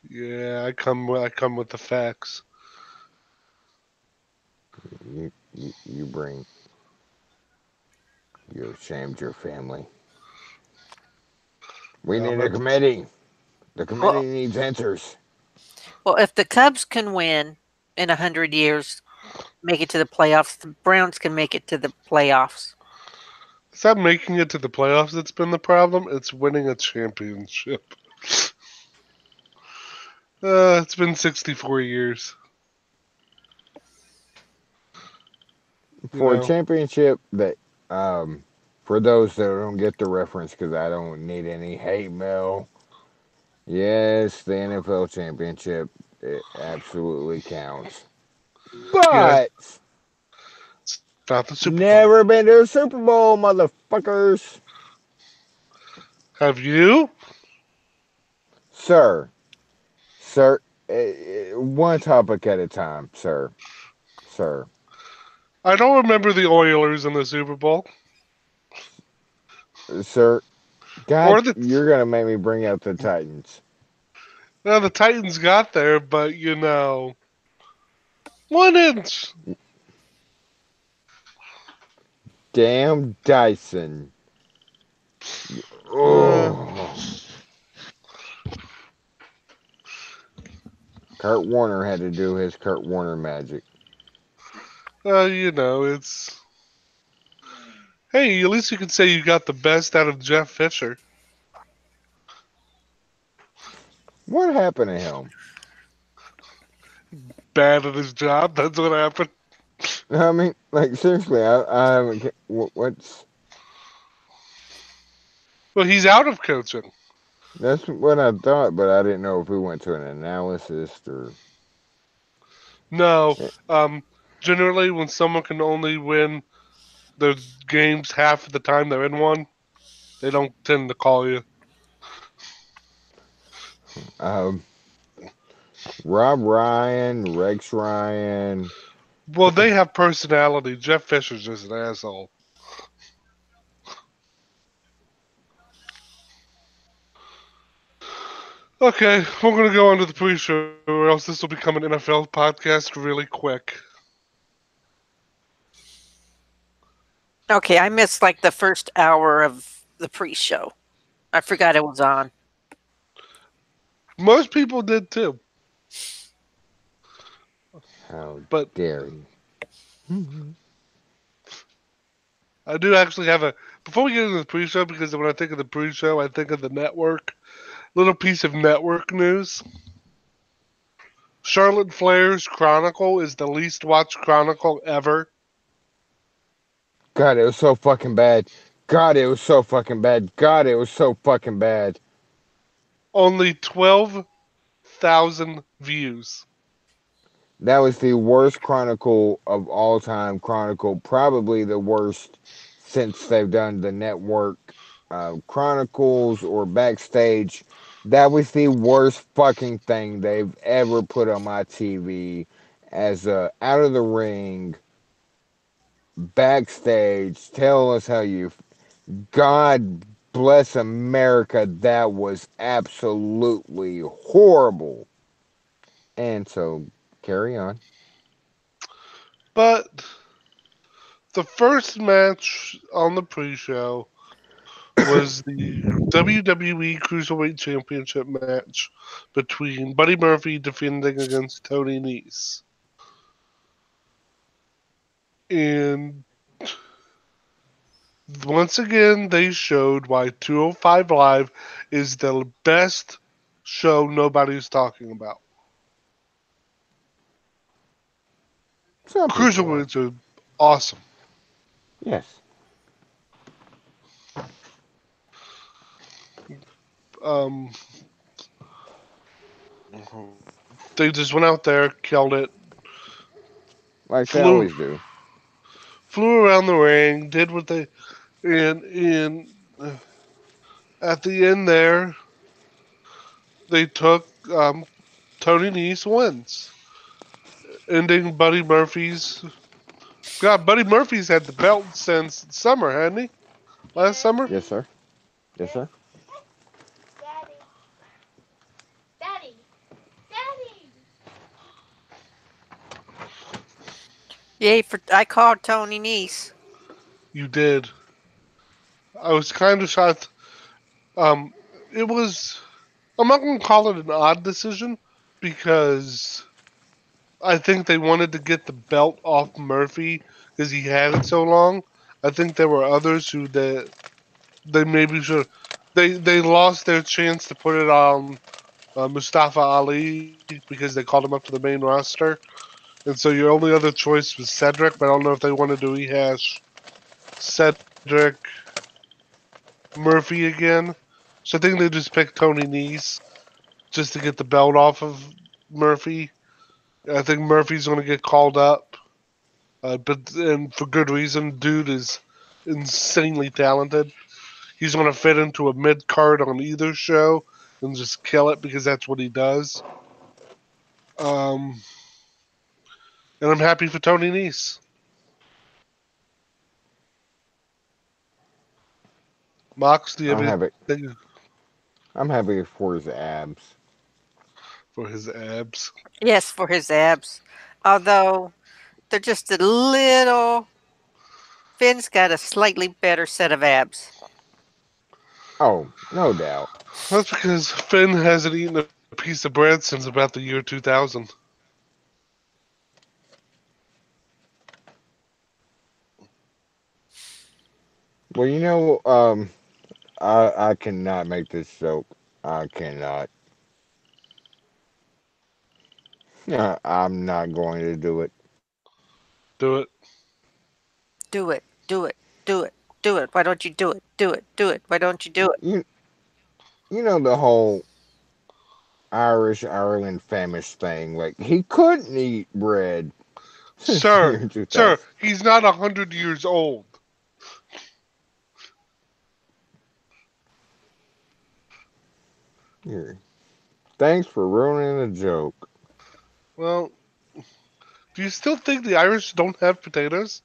S3: Yeah, I come with the facts.
S2: You bring, you shamed your family. We
S3: I'm
S2: need a
S3: a,
S2: committee. The
S1: Well,
S2: committee needs answers.
S1: well, if the Cubs can win in 100 years, make it to the playoffs, the Browns can make it to the playoffs.
S3: it's not making it to the playoffs that's been the problem. It's winning a championship. It's been 64 years. You
S2: For a
S3: know,
S2: championship that, for those that don't get the reference, because I don't need any hate mail, yes, the NFL championship, it absolutely counts.
S3: yeah,
S2: But
S3: it's not the Super Bowl.
S2: never been to a Super Bowl, motherfuckers.
S3: Have you?
S2: Sir, sir, one topic at a time, sir. Sir,
S3: I don't remember the Oilers in the Super Bowl.
S2: sir,
S3: Or
S2: God,
S3: the
S2: you're gonna make me bring up the Titans.
S3: No, the Titans got there, but 1 inch.
S2: Damn Dyson.
S3: Uh,
S2: Oh, Kurt Warner had to do his Kurt Warner magic.
S3: it's hey, at least you can say you got the best out of Jeff Fisher.
S2: What happened to him?
S3: Bad at his job. That's what happened.
S2: I mean, like seriously, I haven't. What's
S3: Well, he's out of coaching.
S2: that's what I thought, but I didn't know if we went to an analysis or.
S3: No. Um. Generally, when someone can only win their games half of the time they're in one, they don't tend to call you.
S2: Um, Rob Ryan, Rex Ryan.
S3: Well, they have personality. Jeff Fisher's just an asshole. Okay, we're gonna go on to the pre-show, or else this will become an NFL podcast really quick.
S1: Okay, I missed like the first hour of the pre-show. I forgot it was on.
S3: Most people did too.
S2: How
S3: But
S2: dare you?
S3: I do actually have a. Before we get into the pre-show, because when I think of the pre-show, I think of the network. Little piece of network news. Charlotte Flair's Chronicle is the least watched Chronicle ever.
S2: God, it was so fucking bad. God, it was so fucking bad. God, it was so fucking bad.
S3: Only 12,000 views.
S2: That was the worst Chronicle of all time. Chronicle, probably the worst since they've done the network Chronicles or Backstage. That was the worst fucking thing they've ever put on my TV as a out of the ring backstage. Tell us how you. God bless America. That was absolutely horrible. And so, carry on.
S3: But the first match on the pre-show was the WWE Cruiserweight Championship match between Buddy Murphy defending against Tony Nese. And once again, they showed why 205 Live is the best show nobody's talking about.
S2: Some people are.
S3: Cruiserweights are awesome.
S2: Yes.
S3: Um, they just went out there, killed it,
S2: Like they
S3: flew
S2: always do.
S3: flew around the ring, did what they and at the end there, they took Tony Nese wins, ending Buddy Murphy's. God, Buddy Murphy's had the belt since summer, hadn't he? Last summer.
S2: Yes, sir. Yes, sir.
S4: Daddy. Daddy. Daddy.
S1: Yay for I called Tony Nese.
S3: You did. I was kind of shocked. Um, it was. I'm not going to call it an odd decision because I think they wanted to get the belt off Murphy because he had it so long. I think there were others who they maybe should. They lost their chance to put it on Mustafa Ali because they called him up to the main roster, and so your only other choice was Cedric. But I don't know if they wanted to rehash Cedric Murphy again. So I think they just picked Tony Nese just to get the belt off of Murphy. I think Murphy's going to get called up, but and for good reason. Dude is insanely talented. He's going to fit into a mid card on either show and just kill it because that's what he does. Um, and I'm happy for Tony Nese. Mox, do you have
S2: I'm happy.
S3: anything
S2: I'm happy for his abs.
S3: for his abs?
S1: Yes, for his abs. Although they're just a little. Finn's got a slightly better set of abs.
S2: Oh, no doubt.
S3: That's because Finn hasn't eaten a piece of bread since about the year 2000.
S2: Well, I cannot make this joke. I cannot. I'm not going to do it.
S3: Do it.
S1: Do it, do it, do it, do it. Why don't you do it? Do it, do it. Why don't you do it?
S2: You you know the whole Irish Ireland famish thing. Like he couldn't eat bread since the
S3: Sir,
S2: year
S3: sir,
S2: 2000.
S3: he's not 100 years old.
S2: Here. Thanks for ruining the joke.
S3: Well, do you still think the Irish don't have potatoes?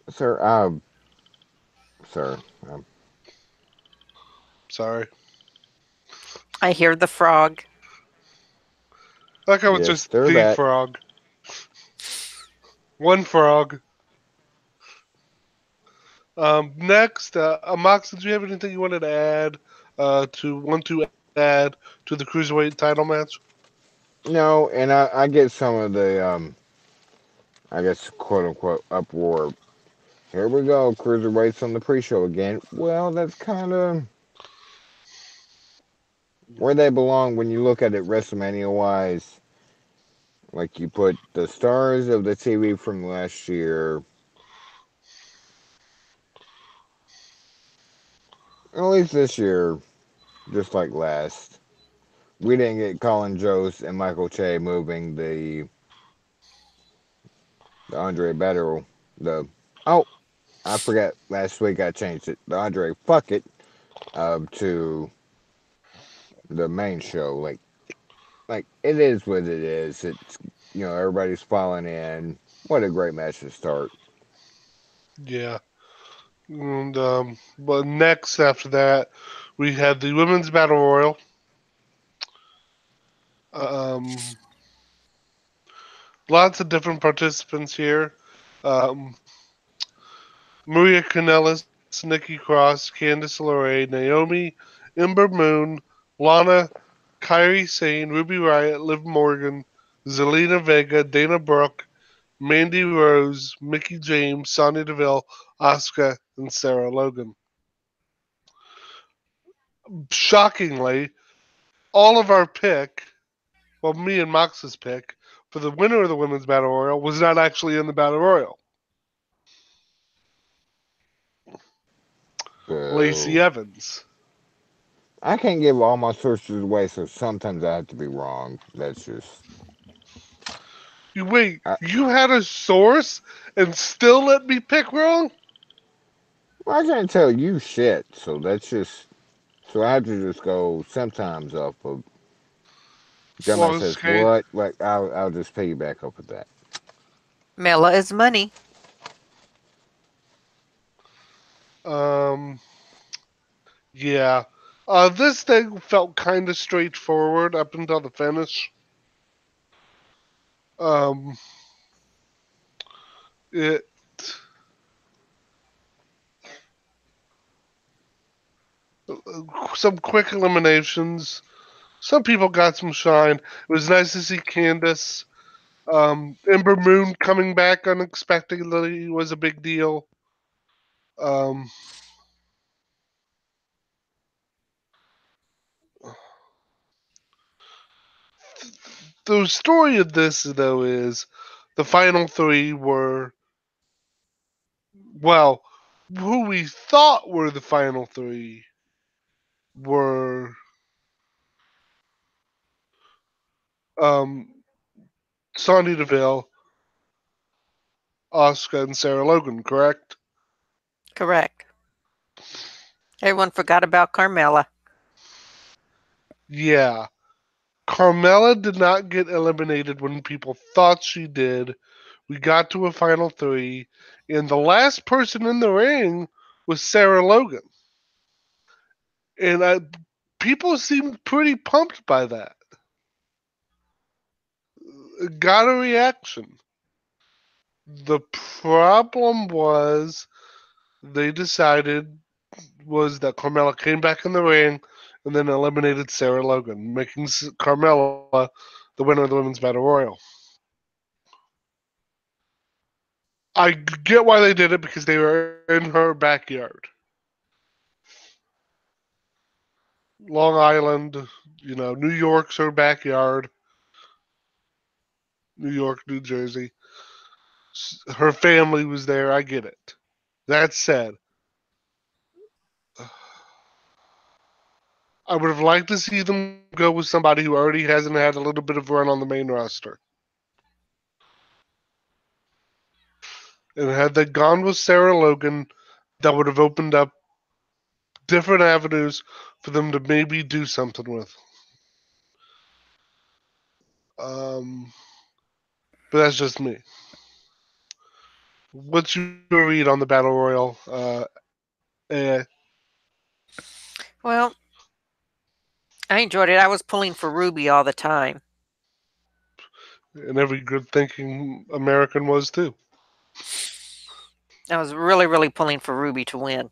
S2: Sir, sir, um,
S3: Sorry.
S1: I hear the frog.
S3: Like I was
S2: yes,
S3: just
S2: they're
S3: the
S2: back.
S3: frog. One frog. Next, Mox, did you have anything you wanted to add to 1 2 add to the cruiserweight title match?
S2: No, and I get some of the I guess quote unquote uproar. Here we go, cruiserweights on the pre-show again. Well, that's kind of where they belong when you look at it WrestleMania wise. Like you put the stars of the TV from last year, at least this year, just like last. We didn't get Colin Jost and Michael Che moving the Andre Battle the oh I forgot last week I changed it the Andre fuck it to the main show like it is what it is. It's everybody's falling in. What a great match to start.
S3: Yeah. And but next after that, we had the women's battle royal. Um, Lots of different participants here. Um, Maria Kanellis, Nikki Cross, Candice LeRae, Naomi, Ember Moon, Lana, Kyrie Sane, Ruby Riott, Liv Morgan, Zelina Vega, Dana Brooke, Mandy Rose, Mickey James, Sonya Deville, Asuka, and Sarah Logan. Shockingly, all of our pick, well, me and Mox's pick, for the winner of the Women's Battle Royal was not actually in the Battle Royal. Lacey
S2: So
S3: Evans.
S2: I can't give all my sources away, so sometimes I have to be wrong. That's just
S3: You wait,
S2: I,
S3: you had a source and still let me pick wrong?
S2: well, I can't tell you shit. So that's just so I have to just go sometimes off of
S3: Well,
S2: Dumbass says
S3: okay.
S2: what? Like I'll just piggyback off of that.
S1: Mela is money.
S3: Um, yeah. This thing felt kind of straightforward up until the finish. Um, it some quick eliminations. Some people got some shine. It was nice to see Candace. Ember Moon coming back unexpectedly was a big deal. Um, the story of this, though, is the final three were, well, who we thought were the final three were um, Sonya Deville, Asuka, and Sarah Logan, correct?
S1: Correct. Everyone forgot about Carmella.
S3: Yeah. Carmella did not get eliminated when people thought she did. We got to a final three, and the last person in the ring was Sarah Logan. And people seemed pretty pumped by that. Got a reaction. The problem they decided was that Carmella came back in the ring and then eliminated Sarah Logan, making Carmella the winner of the Women's Battle Royal. I get why they did it because they were in her backyard. Long Island, New York's her backyard. New York, New Jersey. Her family was there. I get it. That said, I would have liked to see them go with somebody who already hasn't had a little bit of run on the main roster. And had they gone with Sarah Logan, that would have opened up different avenues for them to maybe do something with. Um, but that's just me. What's your read on the Battle Royal? Eh,
S1: Well, I enjoyed it. I was pulling for Ruby all the time.
S3: and every good thinking American was too.
S1: I was really, really pulling for Ruby to win.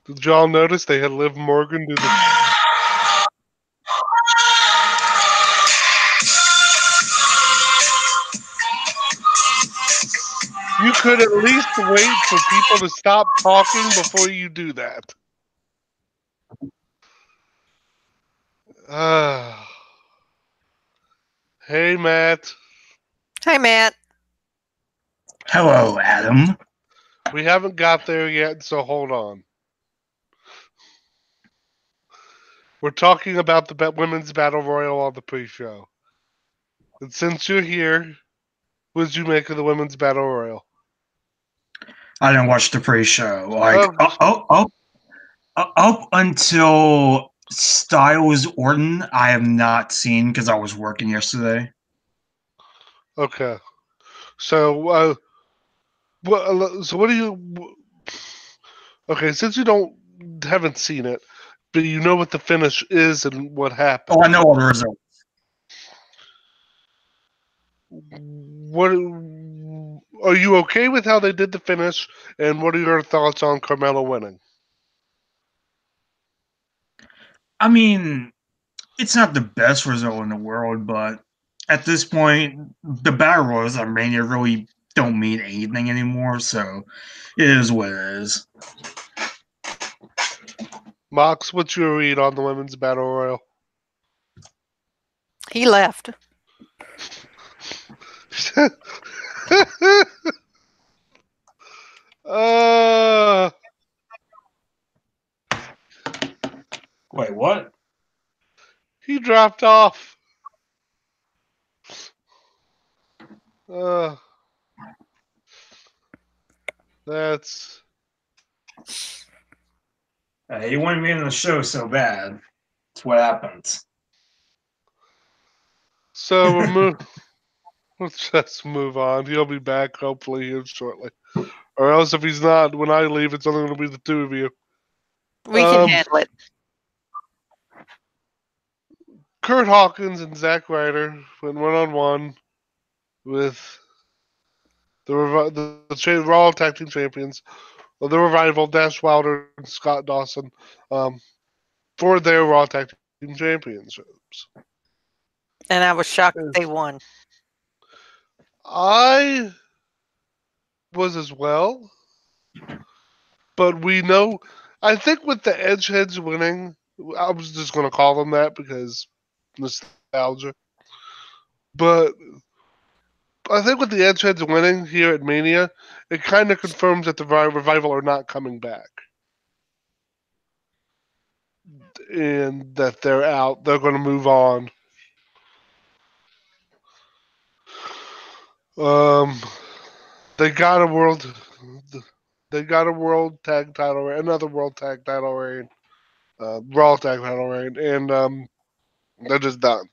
S3: Did y'all notice they had Liv Morgan do the? You could at least wait for people to stop talking before you do that. Hey, Matt.
S1: Hey, Matt.
S5: Hello, Adam.
S3: We haven't got there yet, so hold on. We're talking about the women's battle royal on the pre-show. And since you're here, what did you make of the women's battle royal?
S5: I didn't watch the pre-show.
S3: Oh.
S5: Up until Styles Orton, I have not seen because I was working yesterday.
S3: Okay. So, what do you? Okay, since you haven't seen it, but you know what the finish is and what happened.
S5: Oh, I know all the results.
S3: What are you okay with how they did the finish? And what are your thoughts on Carmella winning?
S5: I mean, it's not the best result in the world, but at this point, the battle royals at Mania really don't mean anything anymore. So it is what it is.
S3: Mox, what's your read on the women's battle royal?
S1: He left.
S3: uh,
S5: Wait, what?
S3: he dropped off. Uh, that's
S5: He wanted me in the show so bad. That's what happens.
S3: so. Let's just move on. He'll be back hopefully here shortly. Or else, if he's not, when I leave, it's only going to be the two of you.
S1: We can handle it.
S3: Kurt Hawkins and Zack Ryder went one-on-one with the Raw Tag Team Champions, the Revival, Dash Wilder, and Scott Dawson, for their Raw Tag Team Championships.
S1: And I was shocked that they won.
S3: I was as well, but we know. I think with the Edgeheads winning, I was just going to call them that because nostalgia. But I think with the Edgeheads winning here at Mania, it kind of confirms that the Revival are not coming back. And that they're out. They're going to move on. They got a world. They got a world tag title reign, another world tag title reign, Raw tag title reign, and they're just done.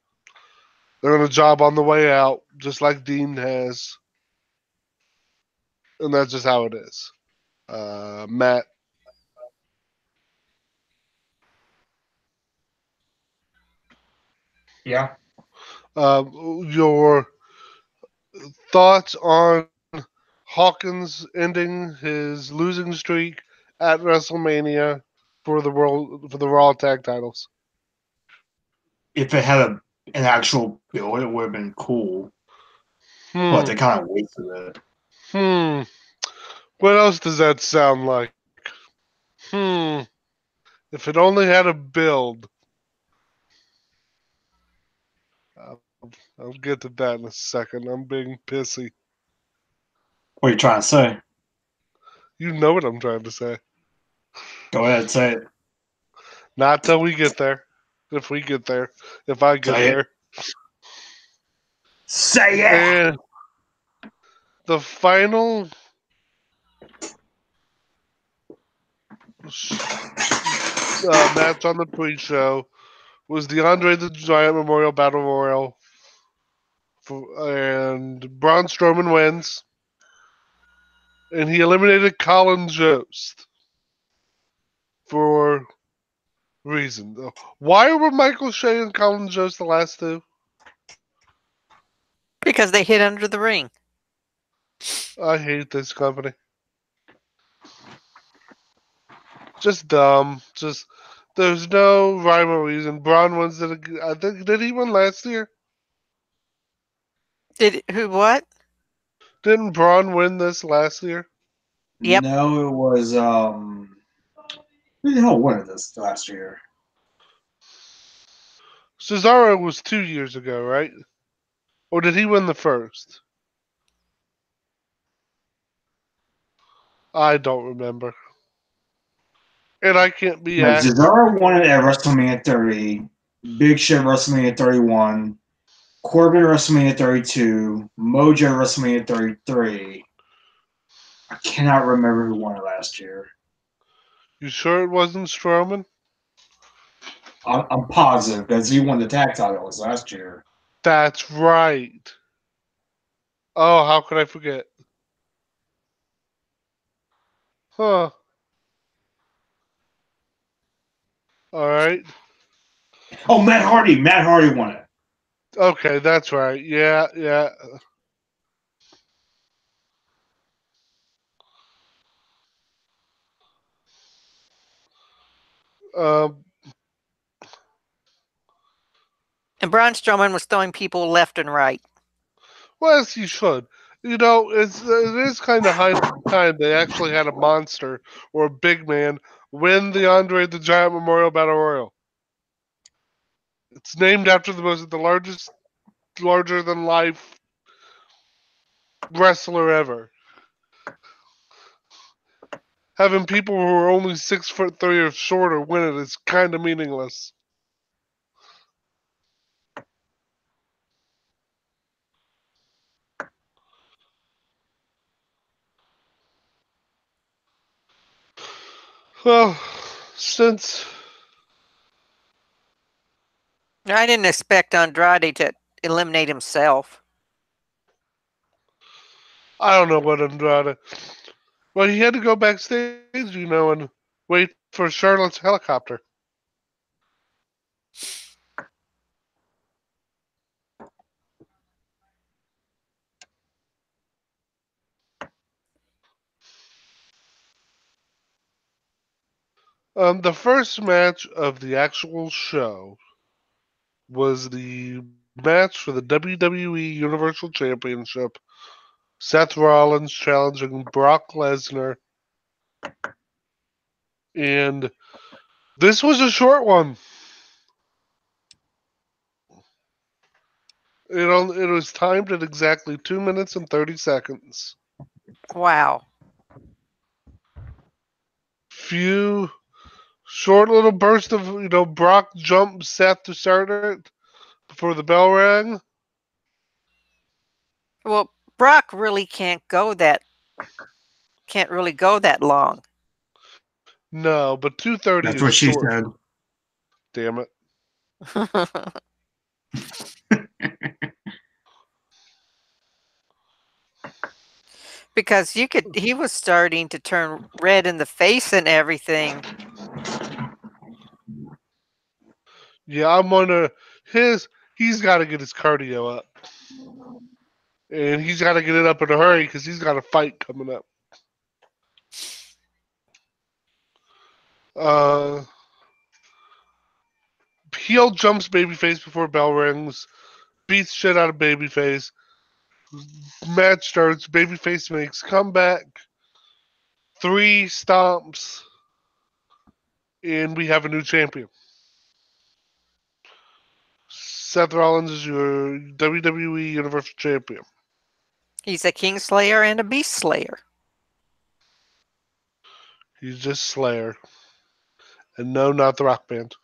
S3: They're going to job on the way out, just like Dean has, and that's just how it is. Matt.
S5: Yeah.
S3: Your thoughts on Hawkins ending his losing streak at WrestleMania for the Raw tag titles?
S5: If it had an actual build, it would have been cool. But they kind of wasted it.
S3: What else does that sound like? If it only had a build. I'll get to that in a second. I'm being pissy.
S5: What are you trying to say?
S3: You know what I'm trying to say.
S5: Go ahead, say it.
S3: Not till we get there. If we get there. If I get
S5: Say
S3: there.
S5: It. Say it!
S3: And the final match on the pre-show was the Andre the Giant Memorial Battle Royal. And Braun Strowman wins. And he eliminated Colin Jost. For reason. Why were Michael Shea and Colin Jost the last two?
S1: Because they hid under the ring.
S3: I hate this company. Just dumb. Just there's no rhyme or reason. Braun wins it. I think did he win last year?
S1: Did who what?
S3: Didn't Braun win this last year?
S1: Yep.
S5: No, it was who the hell won this last year?
S3: Cesaro was 2 years ago, right? Or did he win the first? I don't remember. And I can't be
S5: No,
S3: asked.
S5: Cesaro won it at WrestleMania 30, Big Show WrestleMania 31, Corbin WrestleMania 32, Mojo WrestleMania 33. I cannot remember who won it last year.
S3: You sure it wasn't Strowman?
S5: I'm positive because he won the tag titles last year.
S3: That's right. Oh, how could I forget? Huh. All right.
S5: Oh, Matt Hardy. Matt Hardy won it.
S3: Okay, that's right. Yeah, yeah. Um,
S1: And Braun Strowman was throwing people left and right.
S3: well, as you should. You know, it is kind of high time they actually had a monster or a big man win the Andre the Giant Memorial Battle Royal. It's named after the largest, larger than life wrestler ever. Having people who are only 6'3" or shorter win it is kind of meaningless. Well, since
S1: I didn't expect Andrade to eliminate himself.
S3: I don't know what Andrade, well, he had to go backstage, and wait for Charlotte's helicopter. The first match of the actual show was the match for the WWE Universal Championship. Seth Rollins challenging Brock Lesnar, and this was a short one. It was timed at exactly 2 minutes and 30 seconds.
S1: Wow.
S3: Few short little burst of Brock jumped Seth to start it before the bell rang.
S1: Well, Brock really can't really go that long.
S3: No, but 2:30
S5: That's
S3: is
S5: what she
S3: short.
S5: said.
S3: Damn it.
S1: Because he was starting to turn red in the face and everything.
S3: Yeah, I'm wondering he's got to get his cardio up, and he's got to get it up in a hurry because he's got a fight coming up. Uh, heel jumps babyface before bell rings, beats shit out of babyface. Match starts. Babyface makes comeback. 3 stomps, and we have a new champion. Seth Rollins is your WWE Universal Champion.
S1: He's a Kingslayer and a Beast Slayer.
S3: He's just Slayer. And no, not the rock band.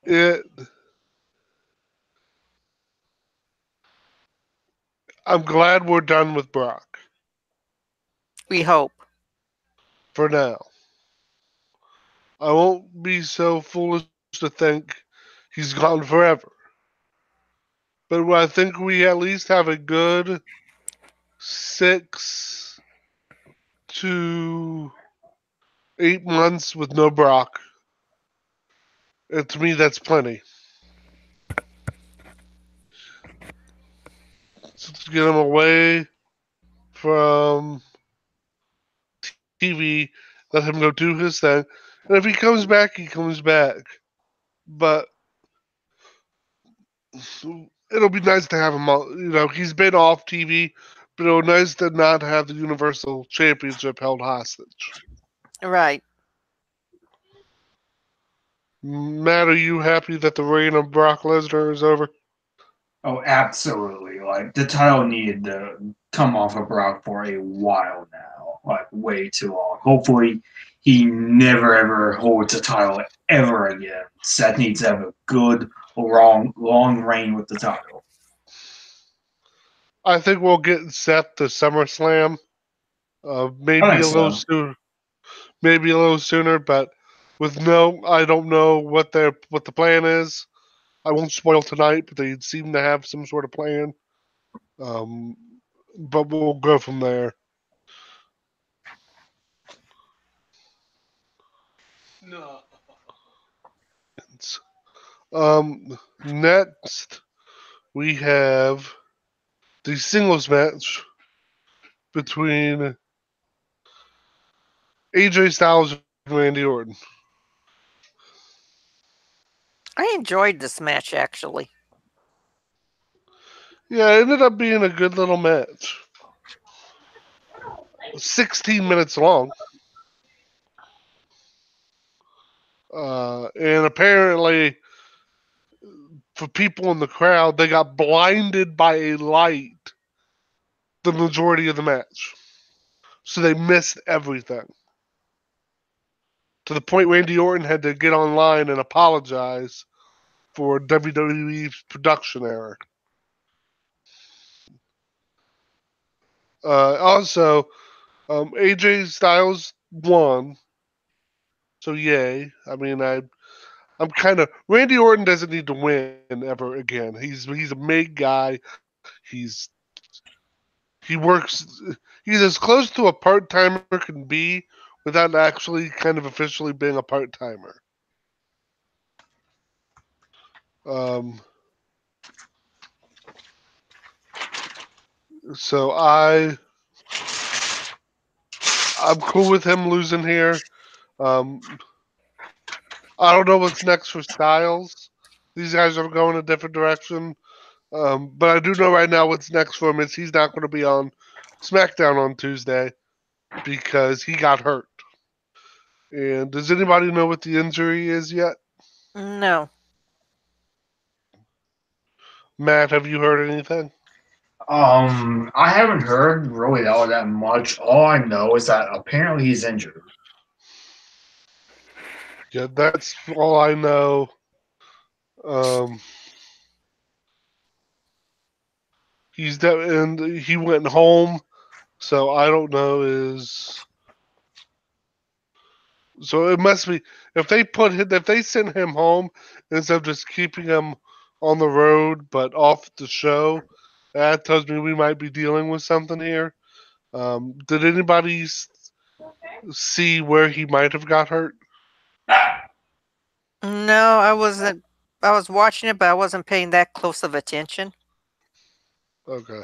S3: It. I'm glad we're done with Brock.
S1: We hope.
S3: For now. I won't be so foolish to think he's gone forever. But I think we at least have a good 6 to 8 months with no Brock. And to me, that's plenty. So to get him away from TV, let him go do his thing, and if he comes back, he comes back. But it'll be nice to have him. He's been off TV, but it'll be nice to not have the Universal Championship held hostage.
S1: Right.
S3: Matt, are you happy that the reign of Brock Lesnar is over?
S5: Oh, absolutely. Like, the title needed to come off of Brock for a while now. Like, way too long. Hopefully, he never ever holds a title ever again. Seth needs to have a good, long reign with the title.
S3: I think we'll get Seth to SummerSlam.
S5: I
S3: Maybe
S5: think
S3: a little
S5: so.
S3: sooner. Maybe a little sooner, but I don't know what the plan is. I won't spoil tonight, but they seem to have some sort of plan. Um, but we'll go from there. No. Next we have the singles match between AJ Styles and Randy Orton.
S1: I enjoyed this match actually.
S3: Yeah, it ended up being a good little match. 16 minutes long. And apparently, for people in the crowd, they got blinded by a light the majority of the match. So they missed everything. To the point Randy Orton had to get online and apologize for WWE's production error. Also, AJ Styles won, so yay. I mean, I'm kind of Randy Orton doesn't need to win ever again. He's a made guy. He works. He's as close to a part timer can be without actually kind of officially being a part timer. Um, so I'm cool with him losing here. Um, I don't know what's next for Styles. These guys are going a different direction. But I do know right now what's next for him is he's not going to be on SmackDown on Tuesday because he got hurt. And does anybody know what the injury is yet?
S1: No.
S3: Matt, have you heard anything?
S5: I haven't heard really all that much. All I know is that apparently he's injured.
S3: Yeah, that's all I know. Um, and he went home, so I don't know so it must be if they sent him home instead of just keeping him on the road but off the show, that tells me we might be dealing with something here. Did anybody see where he might have got hurt?
S1: No, I wasn't. I was watching it, but I wasn't paying that close of attention.
S3: Okay.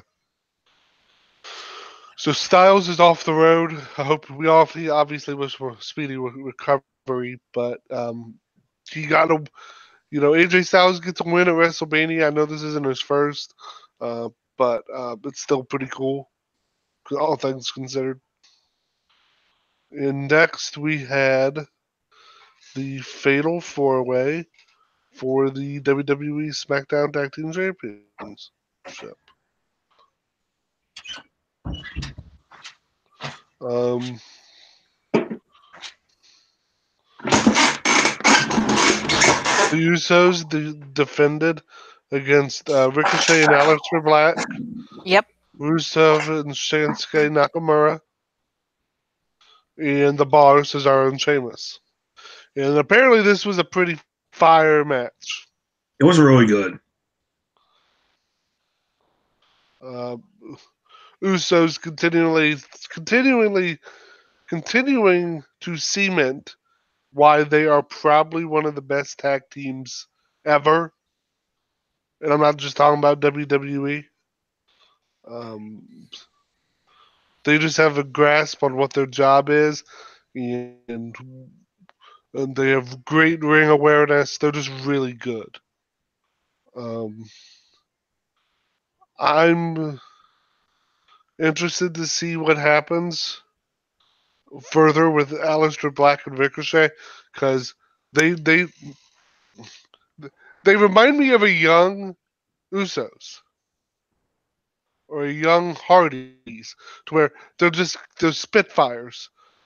S3: So Styles is off the road. I hope he obviously was for speedy recovery, but he got AJ Styles gets a win at WrestleMania. I know this isn't his first, uh, but it's still pretty cool, all things considered. And next we had the Fatal 4-Way for the WWE SmackDown Tag Team Championship. Um, the Usos defended against Ricochet and Aleister Black,
S1: Yep.
S3: Rusev and Shinsuke Nakamura, and the Bar Cesaro and Sheamus. And apparently this was a pretty fire match.
S5: It was really good.
S3: Uh, Usos continuing to cement why they are probably one of the best tag teams ever. And I'm not just talking about WWE. Um, They just have a grasp on what their job is, and and they have great ring awareness. They're just really good. Um, I'm interested to see what happens further with Aleister Black and Ricochet because they they they remind me of a young Usos or a young Hardys, to where they're spitfires.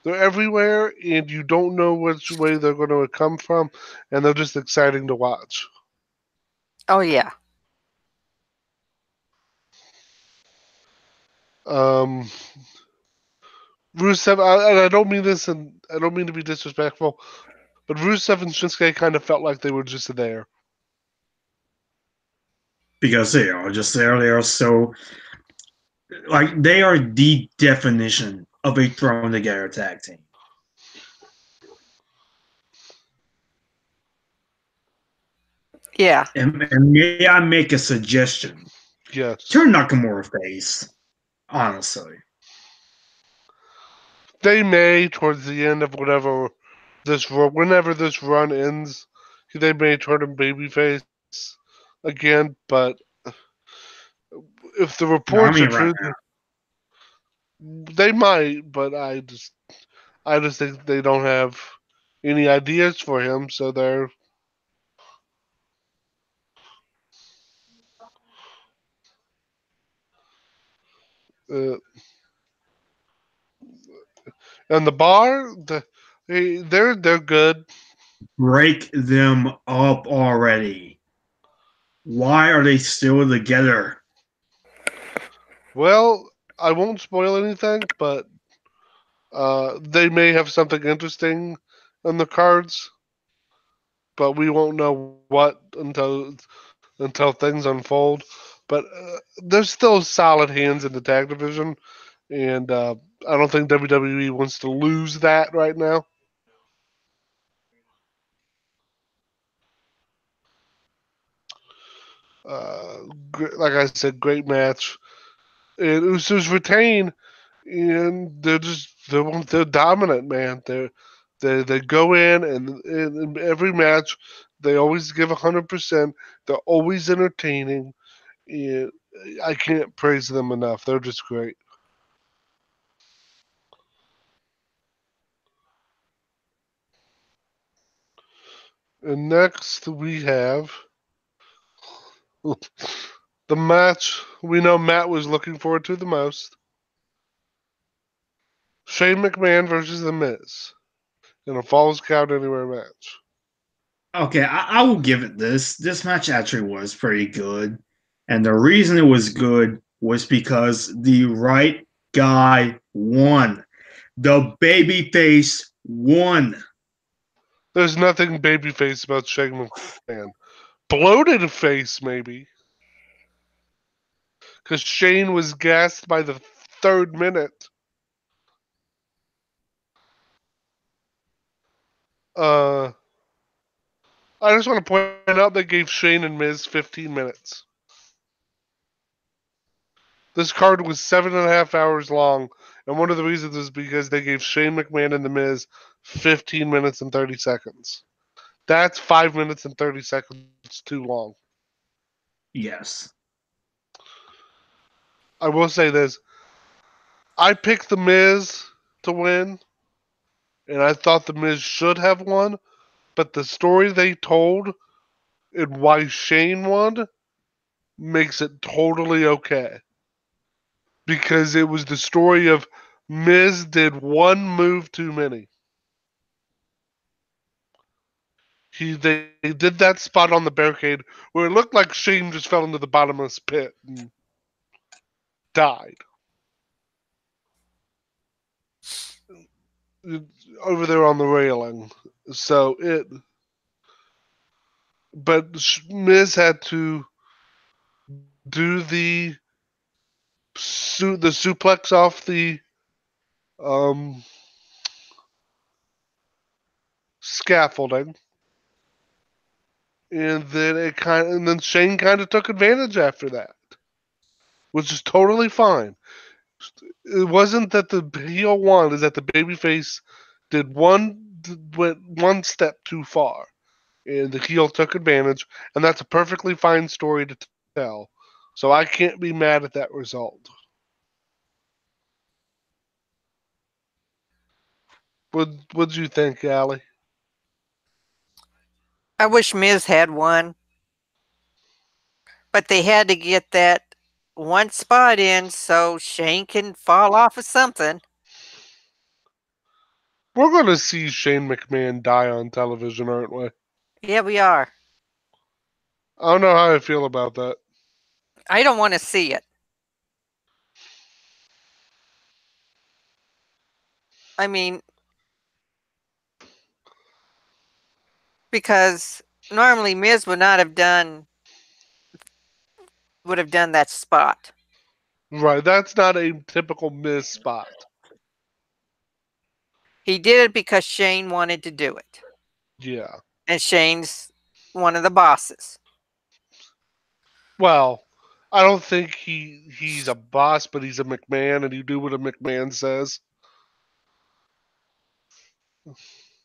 S3: They're everywhere, and you don't know which way they're going to come from, and they're just exciting to watch.
S1: Oh yeah.
S3: Um, Rusev, and I don't mean this, and I don't mean to be disrespectful, but Rusev and Shinsuke kind of felt like they were just there.
S5: because they are just there. They are so like they are the definition of a thrown together tag team.
S1: Yeah.
S5: And may I make a suggestion?
S3: Yes,
S5: Turn Nakamura face. Honestly.
S3: they may towards the end of whenever this run ends, they may turn him babyface again. But if the
S5: No, I
S3: reports are
S5: mean right
S3: true,
S5: now.
S3: they might. But I just think they don't have any ideas for him, so they're. Uh, and the bar, they're good.
S5: Break them up already. Why are they still together?
S3: Well, I won't spoil anything, but they may have something interesting on the cards, but we won't know what until things unfold. But there's still solid hands in the tag division, and I don't think WWE wants to lose that right now. Uh, like I said, great match. And Usos retain, and they're dominant, man. They go in every match they always give 100%. They're always entertaining. And I can't praise them enough. They're just great. And next we have the match we know Matt was looking forward to the most. Shane McMahon versus The Miz in a Falls Count Anywhere match.
S5: Okay, I will give it this. This match actually was pretty good. And the reason it was good was because the right guy won. The babyface won.
S3: There's nothing babyface about Shane McMahon. Bloated face, maybe. Because Shane was gassed by the third minute. Uh, I just want to point out they gave Shane and Miz 15 minutes. This card was 7.5 hours long, and one of the reasons is because they gave Shane McMahon and The Miz 15 minutes and 30 seconds. That's 5 minutes and 30 seconds too long.
S5: Yes.
S3: I will say this. I picked The Miz to win, and I thought The Miz should have won, but the story they told and why Shane won makes it totally okay. Because it was the story of Miz did one move too many. They did that spot on the barricade where it looked like Shane just fell into the bottomless pit and died. Over there on the railing. So but Miz had to do the suplex off the um, scaffolding, and then Shane kind of took advantage after that, which is totally fine. It wasn't that the heel won, is that the babyface went one step too far, and the heel took advantage, and that's a perfectly fine story to tell. So I can't be mad at that result. What'd you think, Allie?
S1: I wish Miz had won, but they had to get that one spot in so Shane can fall off of something.
S3: We're gonna see Shane McMahon die on television, aren't we?
S1: Yeah, we are.
S3: I don't know how I feel about that.
S1: I don't want to see it. I mean, because normally Miz would have done that spot.
S3: Right, that's not a typical Miz spot.
S1: He did it because Shane wanted to do it.
S3: Yeah.
S1: And Shane's one of the bosses.
S3: Well, I don't think he's a boss, but he's a McMahon, and you do what a McMahon says.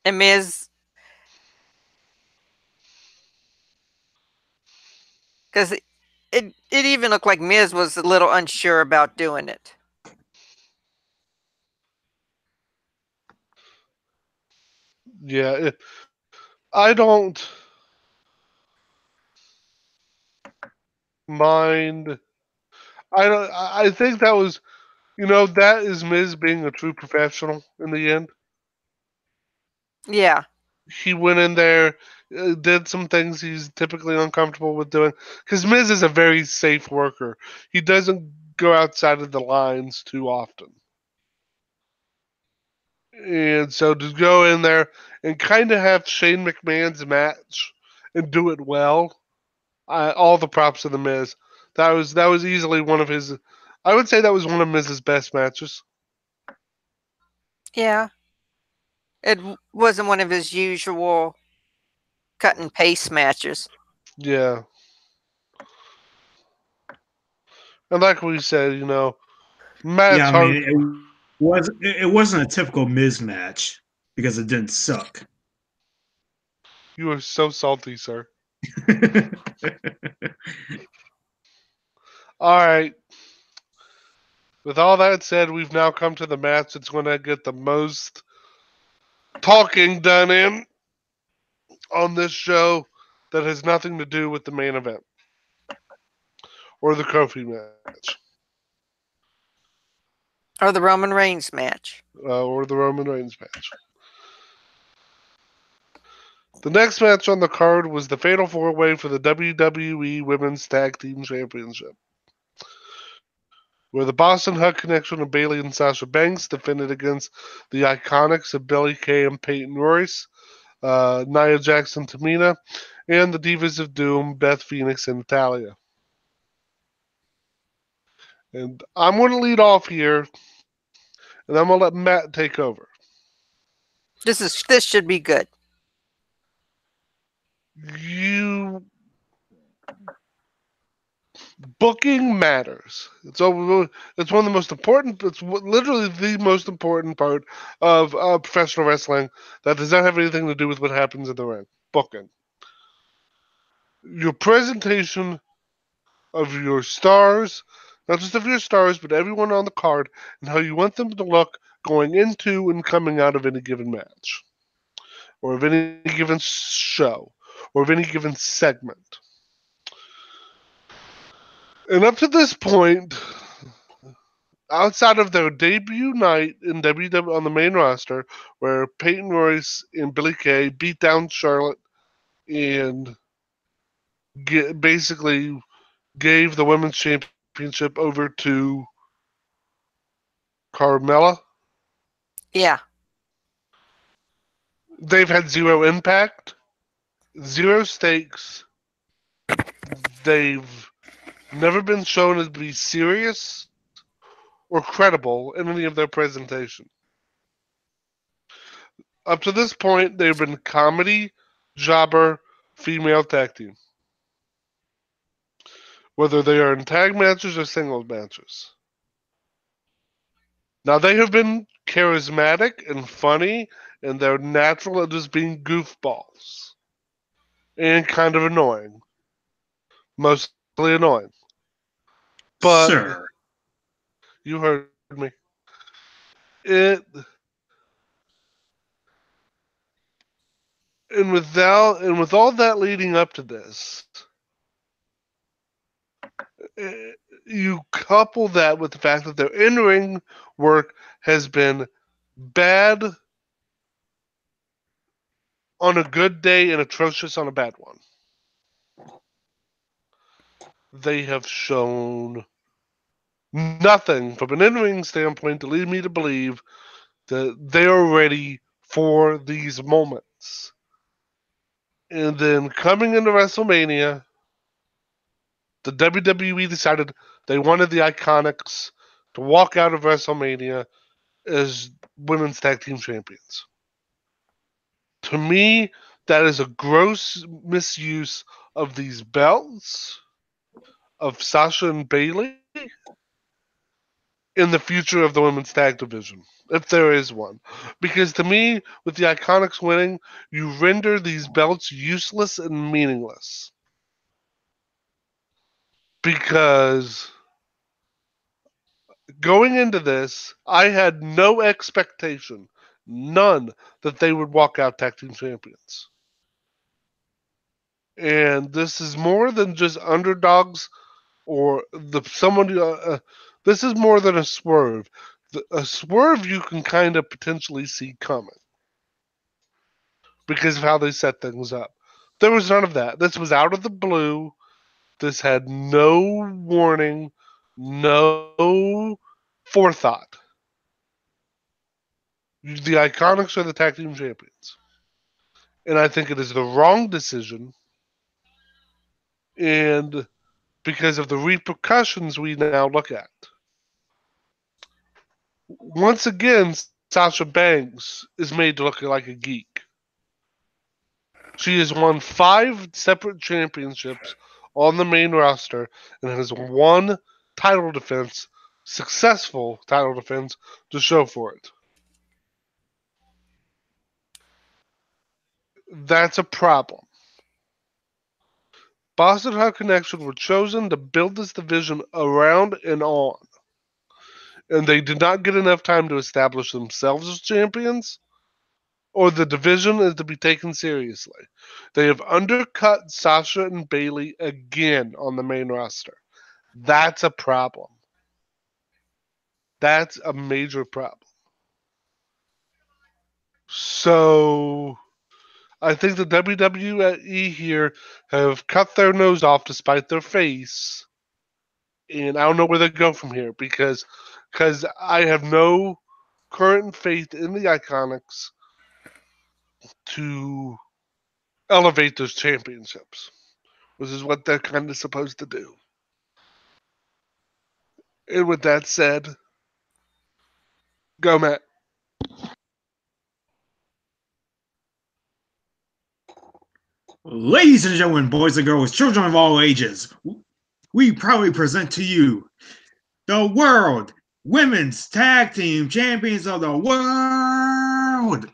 S1: And Miz, because it even looked like Miz was a little unsure about doing it.
S3: Yeah, I don't mind. I don't. I think that was, that is Miz being a true professional in the end.
S1: Yeah.
S3: He went in there, did some things he's typically uncomfortable with doing. Because Miz is a very safe worker. He doesn't go outside of the lines too often. And so to go in there and kind of have Shane McMahon's match and do it well, all the props to the Miz. That was easily one of his. I would say that was one of Miz's best matches.
S1: Yeah. It wasn't one of his usual cut and paste matches.
S3: Yeah, and like we said,
S5: Yeah,
S3: Matt's
S5: I mean,
S3: hard.
S5: it wasn't a typical Miz match because it didn't suck.
S3: You are so salty, sir. All right. With all that said, we've now come to the match that's going to get the most talking done in on this show that has nothing to do with the main event or the Kofi match
S1: Or the Roman Reigns match.
S3: or the Roman Reigns match. The next match on the card was the Fatal 4-Way for the WWE Women's Tag Team Championship, where the Boston Hug Connection of Bayley and Sasha Banks defended against the Iconics of Billie Kay and Peyton Royce, Nia Jackson, Tamina, and the Divas of Doom, Beth Phoenix and Natalya. And I'm going to lead off here, and I'm going to let Matt take over.
S1: This should be good.
S3: You booking matters. It's one of the most important. It's literally the most important part of professional wrestling that does not have anything to do with what happens in the ring. Booking. Your presentation of your stars, not just of your stars, but everyone on the card, and how you want them to look going into and coming out of any given match, or of any given show, or of any given segment. And up to this point, outside of their debut night in WWE on the main roster, where Peyton Royce and Billie Kay beat down Charlotte and basically gave the women's championship over to Carmella,
S1: Yeah.
S3: they've had zero impact, zero stakes. They've never been shown to be serious or credible in any of their presentation. Up to this point, they've been comedy, jobber, female tag team, whether they are in tag matches or singles matches. Now, they have been charismatic and funny, and they're natural at just being goofballs. And kind of annoying. Mostly annoying. But
S5: Sir.
S3: you heard me. It and with all that leading up to this, you couple that with the fact that their in-ring work has been bad on a good day and atrocious on a bad one. They have shown nothing from an in-ring standpoint to lead me to believe that they are ready for these moments. And then coming into WrestleMania, the WWE decided they wanted the Iconics to walk out of WrestleMania as women's tag team champions. To me, that is a gross misuse of these belts, of Sasha and Bailey, in the future of the women's tag division, if there is one. Because to me, with the Iconics winning, you render these belts useless and meaningless. Because going into this, I had no expectation, none, that they would walk out tag team champions. And this is more than just underdogs or someone. This is more than a swerve. A swerve you can kind of potentially see coming because of how they set things up. There was none of that. This was out of the blue. This had no warning, no forethought. The Iconics are the tag team champions. And I think it is the wrong decision. And because of the repercussions we now look at. Once again, Sasha Banks is made to look like a geek. She has won 5 separate championships on the main roster and has one title defense, successful title defense, to show for it. That's a problem. Boston Hot Connection were chosen to build this division around and on. And they did not get enough time to establish themselves as champions, or the division is to be taken seriously. They have undercut Sasha and Bailey again on the main roster. That's a problem. That's a major problem. So I think the WWE here have cut their nose off to spite their face. And I don't know where they go from here because I have no current faith in the Iconics to elevate those championships, which is what they're kind of supposed to do. And with that said, go Matt.
S5: Ladies and gentlemen, boys and girls, children of all ages, we proudly present to you the World Women's Tag Team Champions of the World,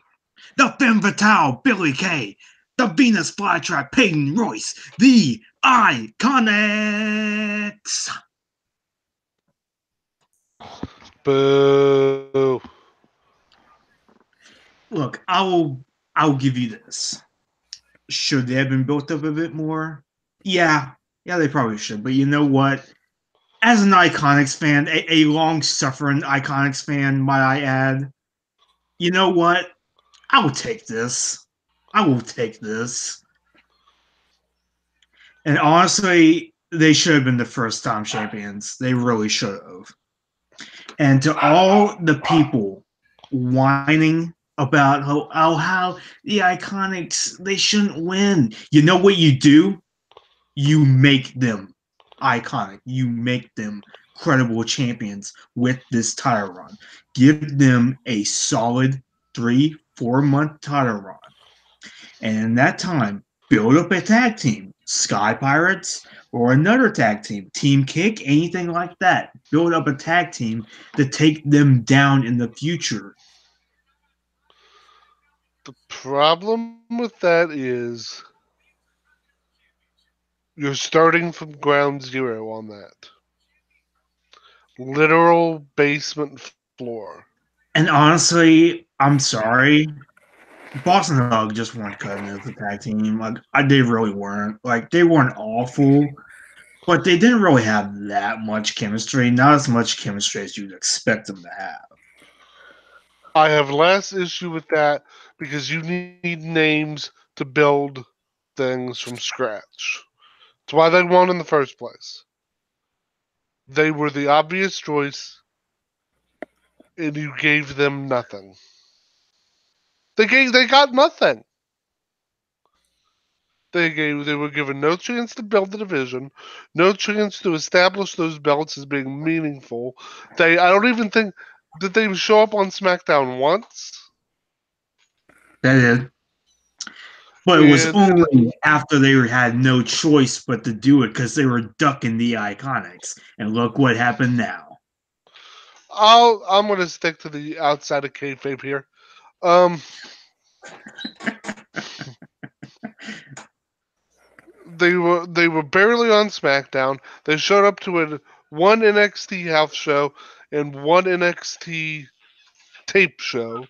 S5: the Femme Fatale Billie Kay, the Venus Flytrap Peyton Royce, the Iconics.
S3: Boo.
S5: Look, I'll give you this. Should they have been built up a bit more? Yeah, they probably should. But you know what? As an Iconics fan, a long-suffering Iconics fan, might I add, you know what? I will take this. I will take this. And honestly, they should have been the first-time champions. They really should have. And to all the people whining about how the Iconics, they shouldn't win. You know what you do? You make them iconic. You make them credible champions with this title run. Give them a solid 3-4 month title run. And in that time, build up a tag team. Sky Pirates, or another tag team, Team Kick, anything like that. Build up a tag team to take them down in the future.
S3: The problem with that is you're starting from ground zero on that. Literal basement floor.
S5: And honestly, I'm sorry. Boston Hug just weren't cutting it as a tag team. They really weren't. Like, they weren't awful, but they didn't really have that much chemistry. Not as much chemistry as you'd expect them to have.
S3: I have less issue with that because you need names to build things from scratch. That's why they won in the first place. They were the obvious choice, and you gave them nothing. They got nothing. They were given no chance to build the division, no chance to establish those belts as being meaningful. I don't even think did they show up on SmackDown once.
S5: That is. But it was
S3: And
S5: only after they had no choice but to do it because they were ducking the Iconics. And look what happened now.
S3: I'm gonna stick to the outside of kayfabe here. Um, they were barely on SmackDown. They showed up to one NXT house show and one NXT tape show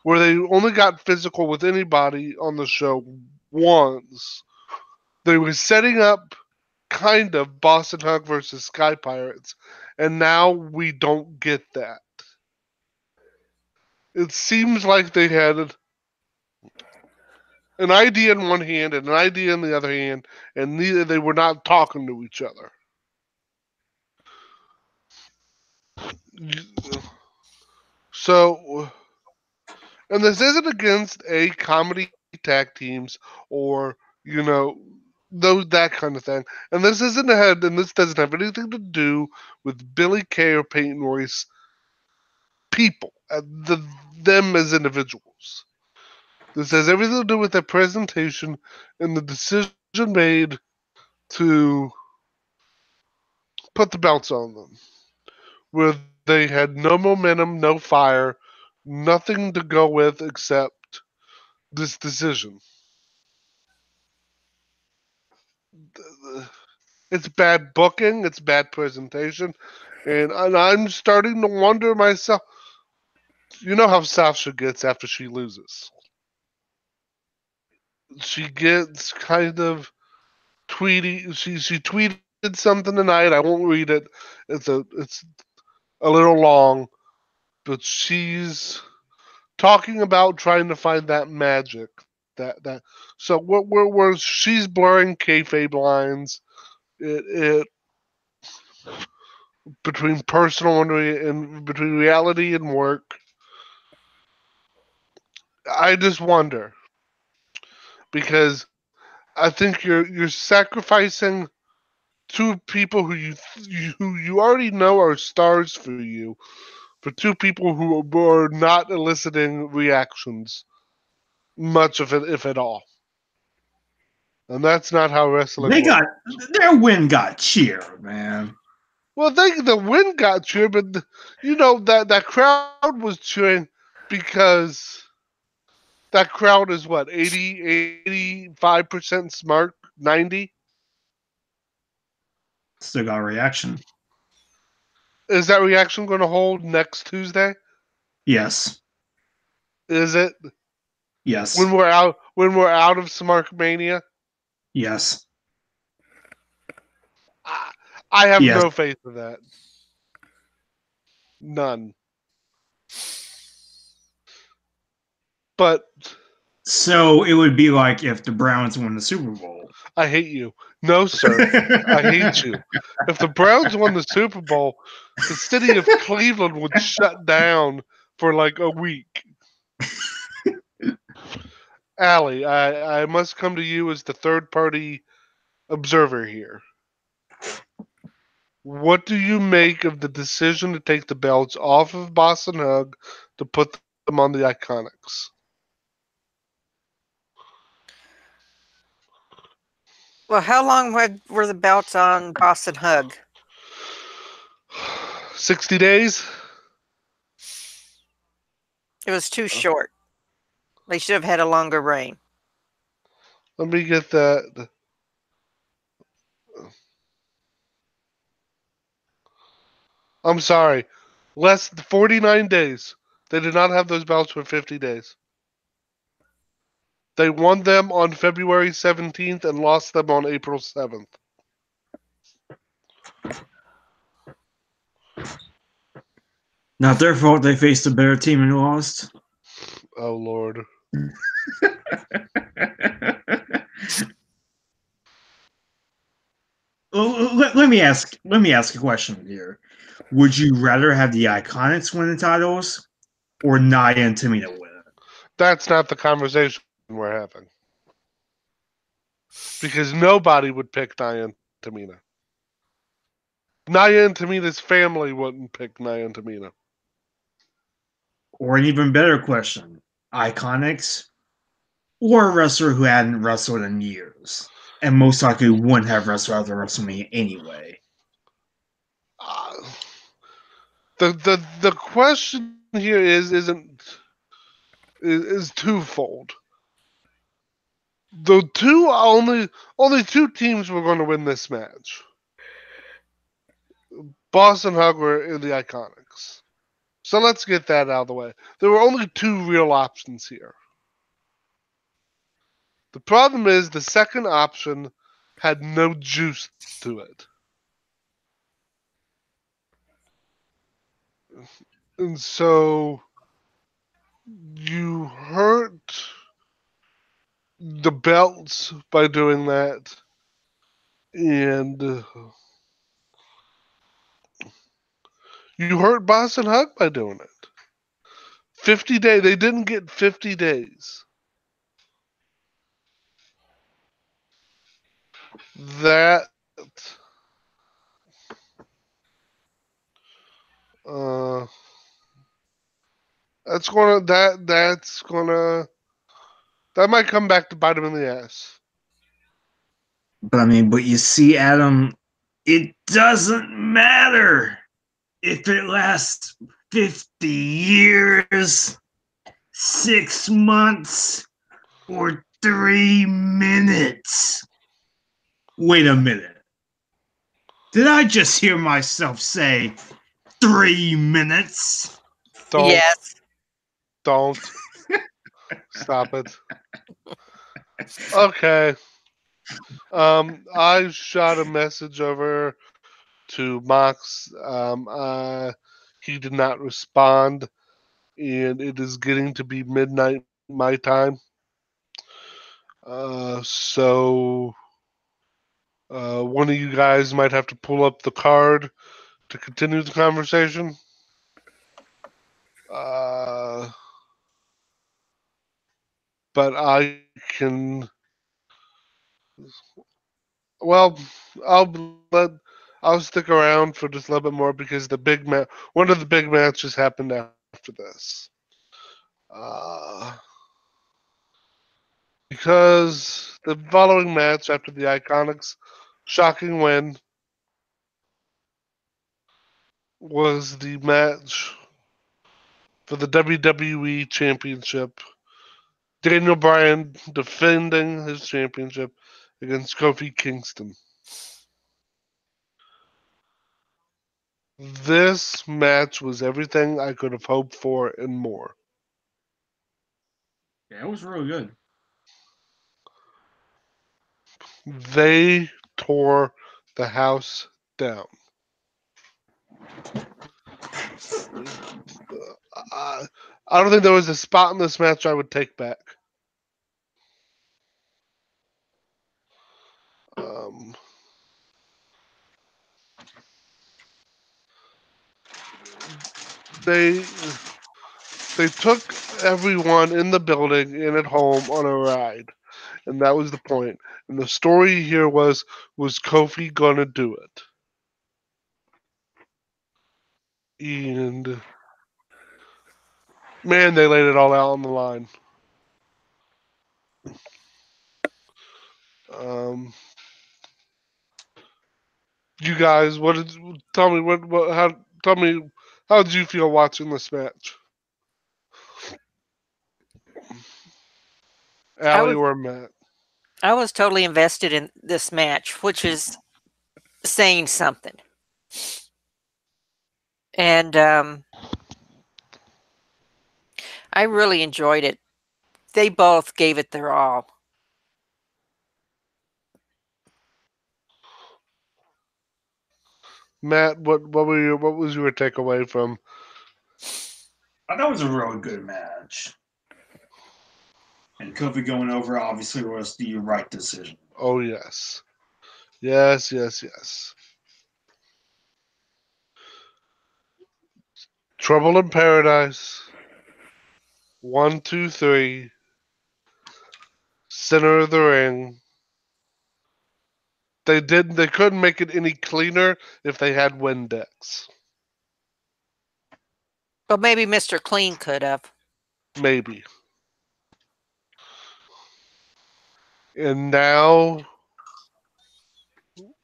S3: where they only got physical with anybody on the show once. They were setting up kind of Boston Hug versus Sky Pirates, and now we don't get that. It seems like they had an idea in one hand and an idea in the other hand, and neither they were not talking to each other. So, and this isn't against comedy tag teams or those that kind of thing. And this doesn't have anything to do with Billy Kay or Peyton Royce people, them as individuals. This has everything to do with their presentation and the decision made to put the belts on them, where they had no momentum, no fire, nothing to go with except this decision. It's bad booking, it's bad presentation, and I'm starting to wonder myself. You know how Sasha gets after she loses. She gets kind of tweety. She tweeted something tonight. I won't read it. It's a little long, but she's talking about trying to find that magic. That so where she's blurring kayfabe lines. It between personal and between reality and work. I just wonder because I think you're sacrificing two people who you already know are stars for you for two people who are not eliciting reactions much of it, if at all. And that's not how wrestling
S5: They got
S3: works.
S5: their win got cheer, man.
S3: Well, the win got cheered, but that crowd was cheering because that crowd is what 85% smart, 90.
S5: Still got a reaction.
S3: Is that reaction going to hold next Tuesday?
S5: Yes.
S3: Is it
S5: Yes.
S3: when we're out of Smart Mania?
S5: Yes.
S3: I have
S5: Yes.
S3: no faith in that. None. But
S5: So it would be like if the Browns won the Super Bowl.
S3: I hate you. No, sir. I hate you. If the Browns won the Super Bowl, the city of Cleveland would shut down for like a week. Allie, I must come to you as the third party observer here. What do you make of the decision to take the belts off of Boston Hug to put them on the Iconics?
S1: Well, how long were the belts on Boston Hug?
S3: 60 days?
S1: It was too short. They should have had a longer reign.
S3: Let me get that. I'm sorry. Less than 49 days. They did not have those belts for 50 days. They won them on February 17th and lost them on April 7th.
S5: Not their fault they faced a better team and lost.
S3: Oh, Lord.
S5: Let me ask a question here. Would you rather have the Iconics win the titles or Nia and Tamina win it?
S3: That's not the conversation we're having. Because nobody would pick Nia and Tamina. Nia and Tamina's family wouldn't pick Nia and Tamina.
S5: Or an even better question, Iconics or a wrestler who hadn't wrestled in years and most likely wouldn't have wrestled after WrestleMania anyway.
S3: The question here is twofold. The only two teams were going to win this match. Boston Hardware and the Iconics. So let's get that out of the way. There were only two real options here. The problem is the second option had no juice to it. And so you hurt the belts by doing that. And you hurt Boston Hug by doing it. 50 days. They didn't get 50 days. That that might come back to bite him in the ass.
S5: But you see, Adam, it doesn't matter if it lasts 50 years, 6 months, or 3 minutes. Wait a minute. Did I just hear myself say 3 minutes?
S1: Yes.
S3: Don't. Stop it. Okay. I shot a message over to Mox. He did not respond, and it is getting to be midnight my time. So one of you guys might have to pull up the card to continue the conversation. But I can. Well, I'll stick around for just a little bit more because one of the big matches happened after this. Because the following match after the Iconics' shocking win was the match for the WWE Championship. Daniel Bryan defending his championship against Kofi Kingston. This match was everything I could have hoped for and more.
S5: Yeah, it was really good.
S3: They tore the house down. I don't think there was a spot in this match I would take back. They took everyone in the building and at home on a ride, and that was the point. And the story here was Kofi gonna do it? And man, they laid it all out on the line. You guys, what did tell me what how tell me how did you feel watching this match,
S1: I
S3: Allie
S1: was
S3: or Matt?
S1: I was totally invested in this match, which is saying something. And I really enjoyed it. They both gave it their all.
S3: Matt, what was your takeaway from?
S5: I thought it was a really good match. And Kofi going over obviously was the right decision.
S3: Oh yes, yes, yes, yes. Trouble in Paradise. 1, 2, 3. Center of the ring. They couldn't make it any cleaner if they had Windex.
S1: But maybe Mr. Clean could have.
S3: Maybe. And now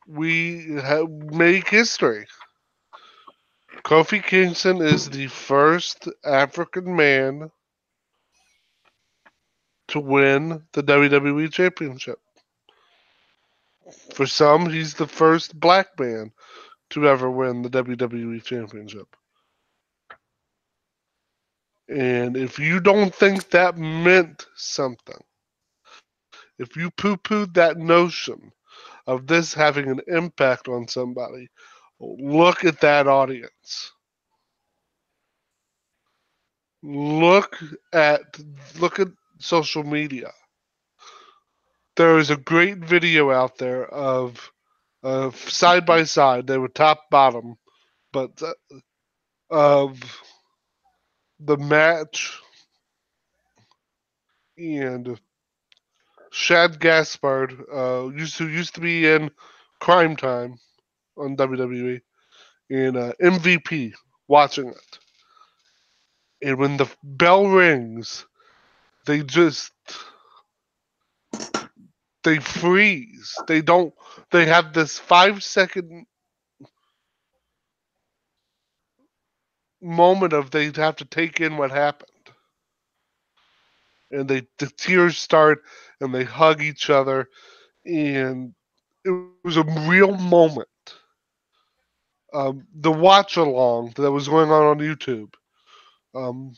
S3: make history. Kofi Kingston is the first African man to win the WWE Championship. For some, he's the first black man to ever win the WWE Championship. And if you don't think that meant something, if you poo pooed that notion of this having an impact on somebody, look at that audience. Look at look at social media. There is a great video out there of side by side. They were top bottom, but of the match and Shad Gaspard, who used to be in Crime Time on WWE, and MVP watching it. And when the bell rings, they just they freeze. They don't. They have this 5 second moment of they have to take in what happened, and the tears start, and they hug each other, and it was a real moment. The watch along that was going on YouTube, um,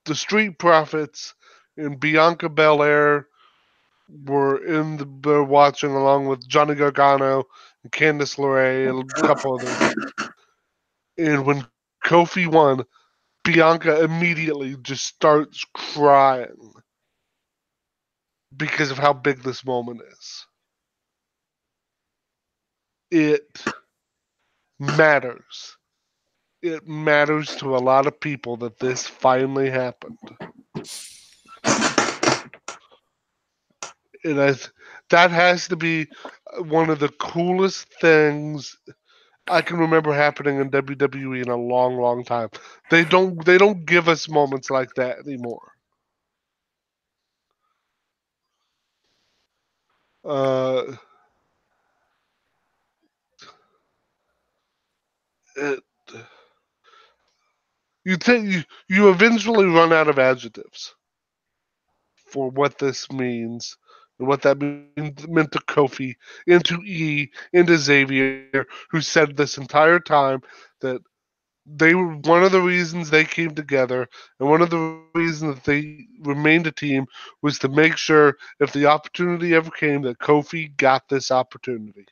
S3: the Street Profits and Bianca Belair were they're watching along with Johnny Gargano and Candice LeRae and a couple others. And when Kofi won, Bianca immediately just starts crying because of how big this moment is. It matters. It matters to a lot of people that this finally happened. And that has to be one of the coolest things I can remember happening in WWE in a long, long time. They don't give us moments like that anymore. Uh, it, you eventually run out of adjectives for what this means and what that meant to Kofi, and to and to Xavier, who said this entire time that they were one of the reasons they came together, and one of the reasons that they remained a team was to make sure if the opportunity ever came that Kofi got this opportunity,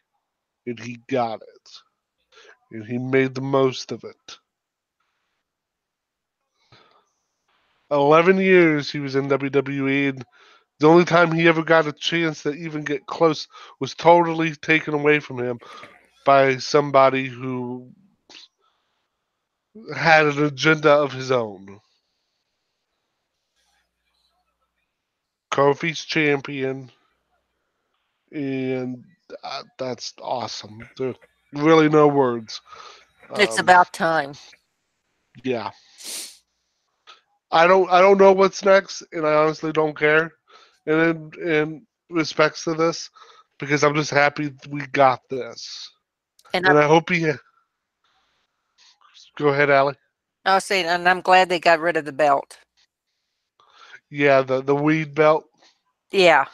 S3: and he got it, and he made the most of it. 11 years he was in WWE, and the only time he ever got a chance to even get close was totally taken away from him by somebody who had an agenda of his own. Kofi's champion, and that's awesome. There's really no words.
S1: It's
S3: Um,
S1: about time.
S3: yeah, I don't know what's next, and I honestly don't care. And in respects to this, because I'm just happy we got this.
S1: And
S3: And I hope he. Go ahead, Allie.
S1: I was saying, and I'm glad they got rid of the belt.
S3: Yeah, the weed belt.
S1: Yeah,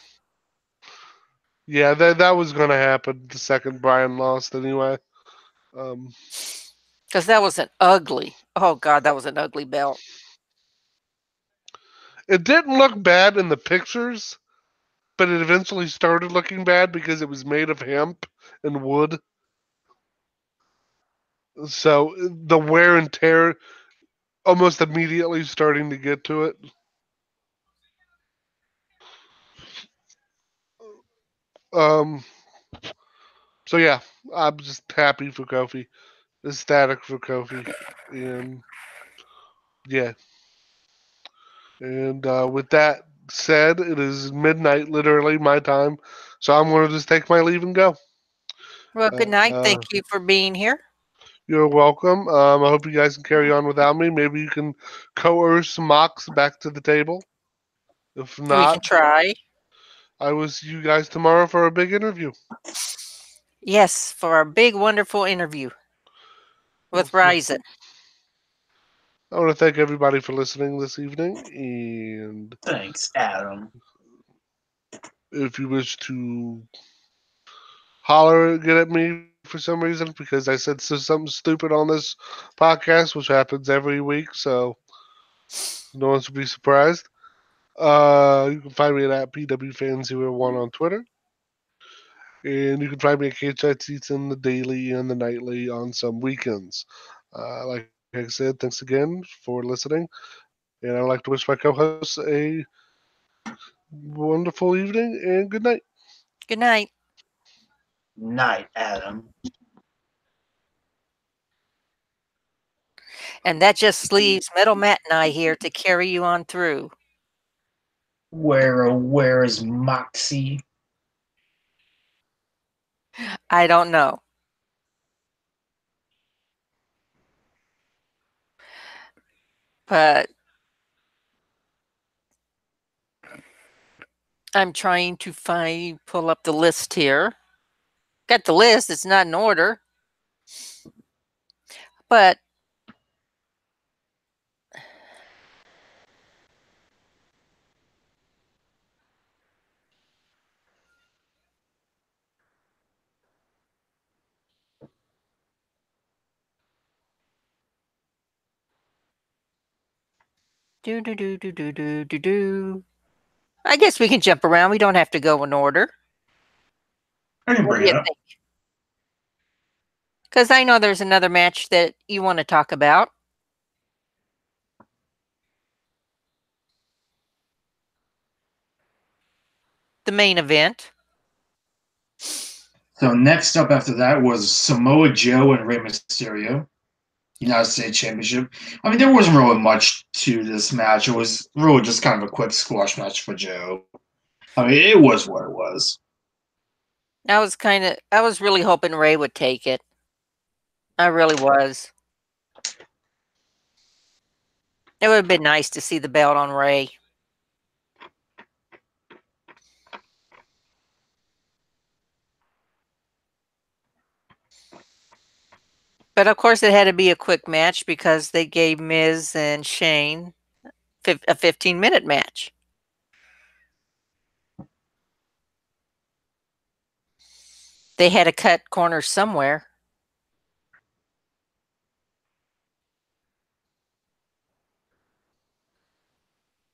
S3: Yeah, that was going to happen the second Brian lost anyway. Um,
S1: because that was an ugly. Oh God, that was an ugly belt.
S3: it didn't look bad in the pictures, but it eventually started looking bad because it was made of hemp and wood. So the wear and tear almost immediately starting to get to it. Um, so yeah, I'm just happy for Kofi, ecstatic for Kofi, and yeah. And with that said, it is midnight, literally my time, so I'm going to just take my leave and go.
S1: Well, good night.
S3: Uh,
S1: Thank you for being here.
S3: you're welcome. I hope you guys can carry on without me. Maybe you can coerce Mox back to the table. If
S1: We can
S3: not,
S1: try.
S3: I will see you guys tomorrow for a big interview.
S1: Yes, for our big, wonderful interview with Ryzen.
S3: I want to thank everybody for listening this evening, and
S5: Thanks, Adam.
S3: if you wish to holler get at me for some reason because I said something stupid on this podcast, which happens every week, so no one should be surprised. You can find me at PWFan01 on Twitter. And you can find me at KChat Seats in the daily and the nightly on some weekends. Like I said, thanks again for listening. And I'd like to wish my co hosts a wonderful evening and good night.
S1: Good night.
S5: Night, Adam.
S1: And that just leaves Metal Matt and I here to carry you on through.
S5: Where is Moxie?
S1: I don't know. But I'm trying to pull up the list here. Got the list, it's not in order. But do do do do do do do do. I guess we can jump around. We don't have to go in order.
S5: I can
S1: What do
S5: bring
S1: you
S5: it up.
S1: think? Because I know there's another match that you want to talk about. The main event.
S5: So next up after that was Samoa Joe and Rey Mysterio, United States Championship. I mean, there wasn't really much to this match. It was really just kind of a quick squash match for Joe. I mean, it was what it was.
S1: I was really hoping Ray would take it. I really was. It would have been nice to see the belt on Ray. But of course, it had to be a quick match because they gave Miz and Shane a 15-minute match. They had to cut corners somewhere.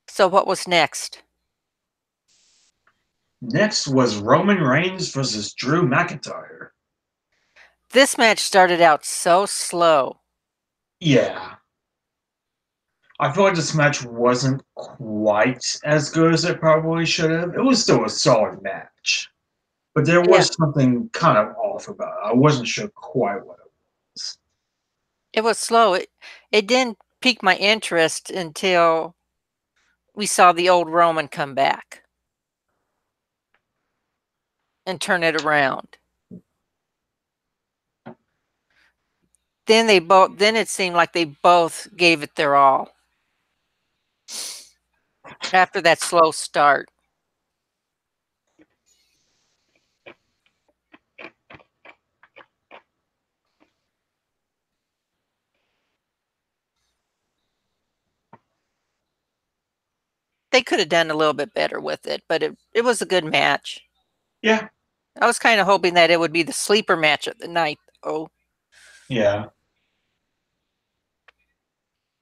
S1: So what was next?
S5: Next was Roman Reigns versus Drew McIntyre.
S1: This match started out so slow.
S5: Yeah. I feel like this match wasn't quite as good as it probably should have. It was still a solid match. But there
S1: Yeah,
S5: was something kind of off about it. I wasn't sure quite what it was.
S1: it was slow. It didn't pique my interest until we saw the old Roman come back and turn it around. Then it seemed like they both gave it their all after that slow start. they could have done a little bit better with it, but it was a good match.
S5: Yeah.
S1: I was kind of hoping that it would be the sleeper match of the night, though.
S5: Yeah.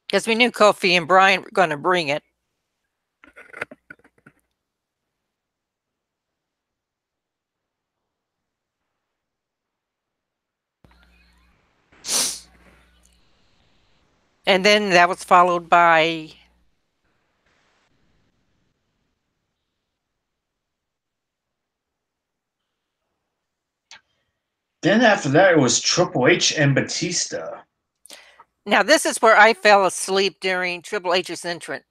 S1: Because we knew Kofi and Bryan were going to bring it. And then that was followed by...
S5: Then after that, it was Triple H and Batista.
S1: Now, this is where I fell asleep during Triple H's entrance.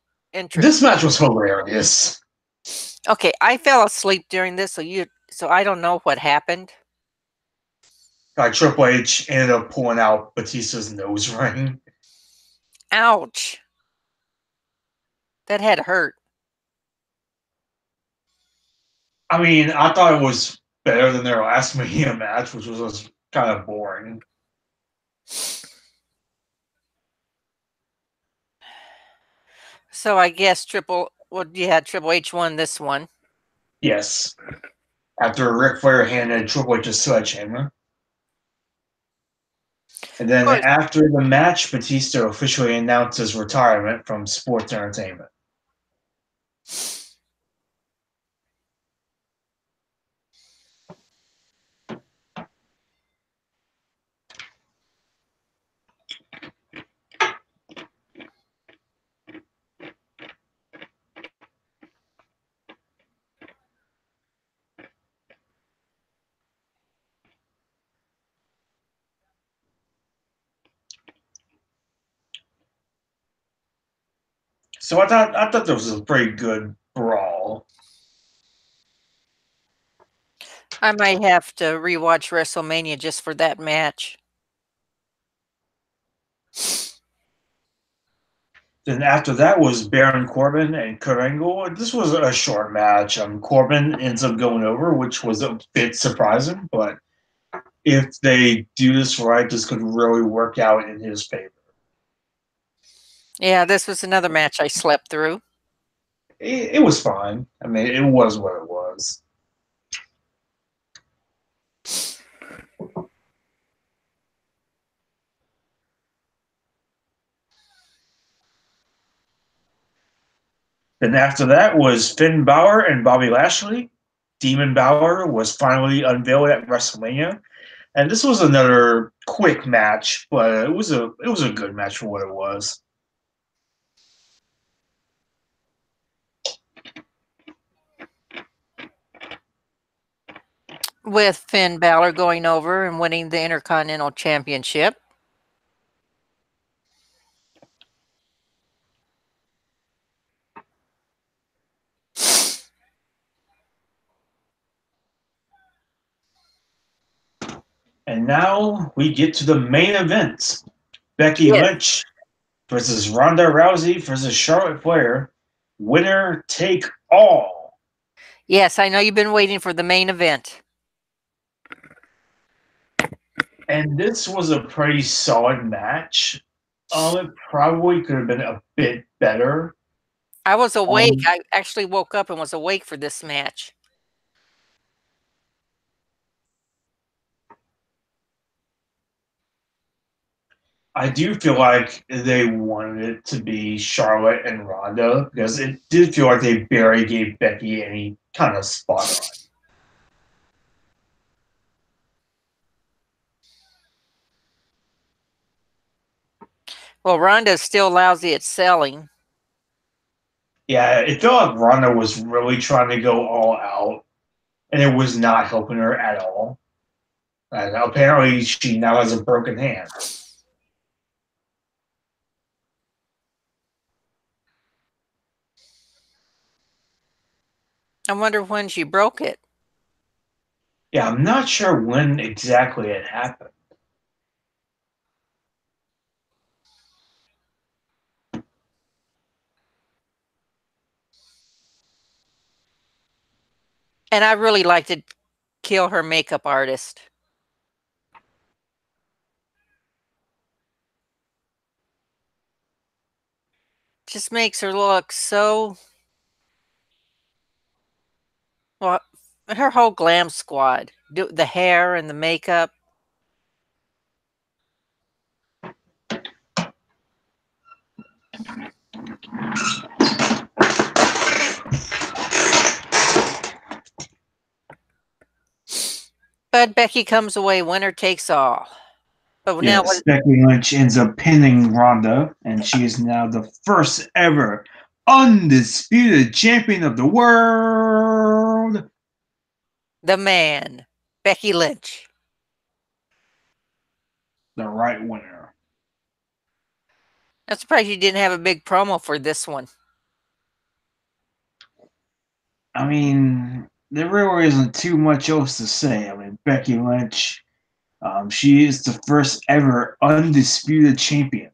S5: This match was hilarious.
S1: Okay, I fell asleep during this, so I don't know what happened.
S5: Triple H ended up pulling out Batista's nose ring.
S1: Ouch. That had hurt.
S5: I mean, I thought it was better than their last Mania match, which was kind of boring.
S1: So I guess Triple H won this one.
S5: Yes. After Ric Flair handed Triple H a sledgehammer. And then after the match, Batista officially announced his retirement from sports entertainment. So I thought there was a pretty good brawl.
S1: I might have to rewatch WrestleMania just for that match.
S5: Then after that was Baron Corbin and Kurt Angle. This was a short match. Corbin ends up going over, which was a bit surprising, but if they do this right, this could really work out in his favor.
S1: Yeah, this was another match I slept through.
S5: It was fine. I mean, it was what it was. Then after that was Finn Balor and Bobby Lashley. Demon Balor was finally unveiled at WrestleMania, and this was another quick match, but it was a good match for what it was.
S1: With Finn Balor going over and winning the Intercontinental Championship.
S5: And now we get to the main event. Becky Lynch versus Ronda Rousey versus Charlotte Flair. Winner take all.
S1: Yes, I know you've been waiting for the main event.
S5: And this was a pretty solid match. It probably could have been a bit better.
S1: I was awake. I actually woke up and was awake for this match.
S5: I do feel like they wanted it to be Charlotte and Ronda because it did feel like they barely gave Becky any kind of spotlight.
S1: Well, Ronda's still lousy at selling.
S5: Yeah, it felt like Ronda was really trying to go all out, and it was not helping her at all. And apparently, she now has a broken hand.
S1: I wonder when she broke it.
S5: Yeah, I'm not sure when exactly it happened.
S1: And I really like to kill her makeup artist. Just makes her look so Her whole glam squad. The hair and the makeup. But Becky comes away, winner takes all. But now
S5: Yes, Becky Lynch ends up pinning Ronda, and she is now the first ever undisputed champion of the world.
S1: the man, Becky Lynch.
S5: The right winner.
S1: I'm surprised you didn't have a big promo for this one.
S5: I mean, there really isn't too much else to say. I mean, Becky Lynch, she is the first ever undisputed champion.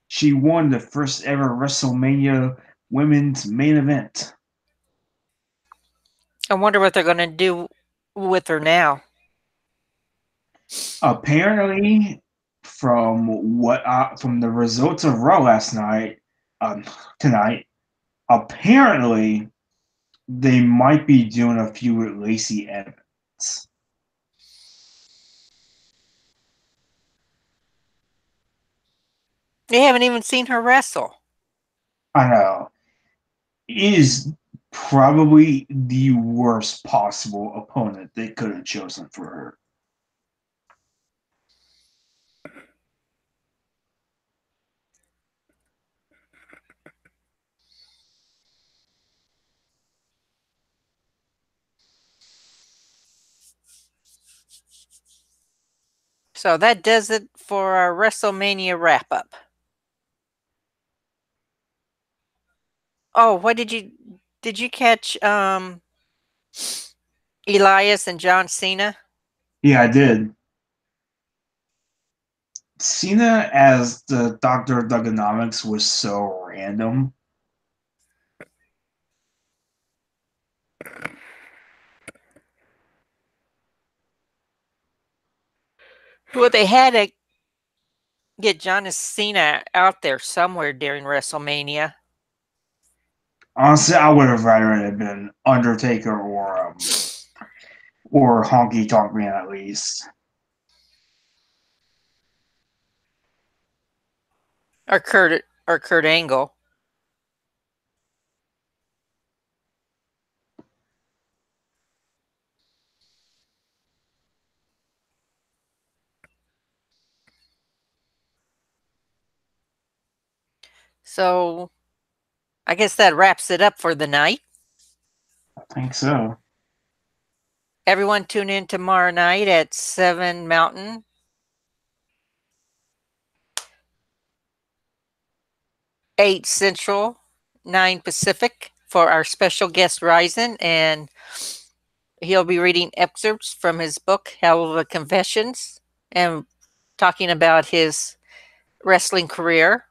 S5: She won the first ever WrestleMania women's main event.
S1: I wonder what they're going to do with her now.
S5: Apparently, from the results of Raw last night, tonight, apparently they might be doing a feud with Lacey Evans.
S1: They haven't even seen her wrestle.
S5: I know. It is probably the worst possible opponent they could have chosen for her.
S1: So that does it for our WrestleMania wrap up. Oh, what did you catch Elias and John Cena?
S5: Yeah, I did. Cena as the Doctor of Thugonomics was so random.
S1: Well, they had to get John Cena out there somewhere during WrestleMania.
S5: Honestly, I would have rather it had been Undertaker or Honky Tonk Man at least.
S1: Or Kurt Angle. So I guess that wraps it up for the night.
S5: I think so.
S1: Everyone tune in tomorrow night at 7 Mountain, 8 Central, 9 Pacific for our special guest Ryzen, and he'll be reading excerpts from his book, Hell of a Confessions, and talking about his wrestling career.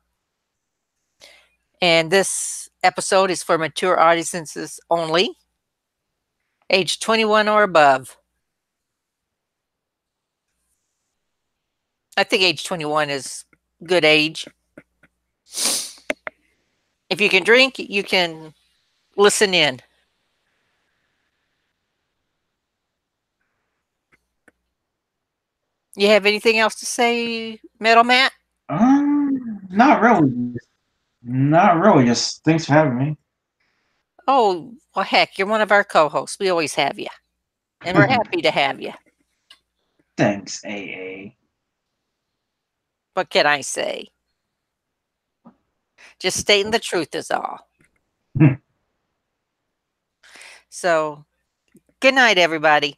S1: And this episode is for mature audiences only, age 21 or above. I think age 21 is good age. If you can drink, you can listen in. You have anything else to say, Metal Matt?
S5: Not really. Not really. Just thanks for having me.
S1: Oh, well, heck, you're one of our co-hosts. We always have you. And we're happy to have you.
S5: Thanks, AA.
S1: What can I say? Just stating the truth is all. So, good night, everybody.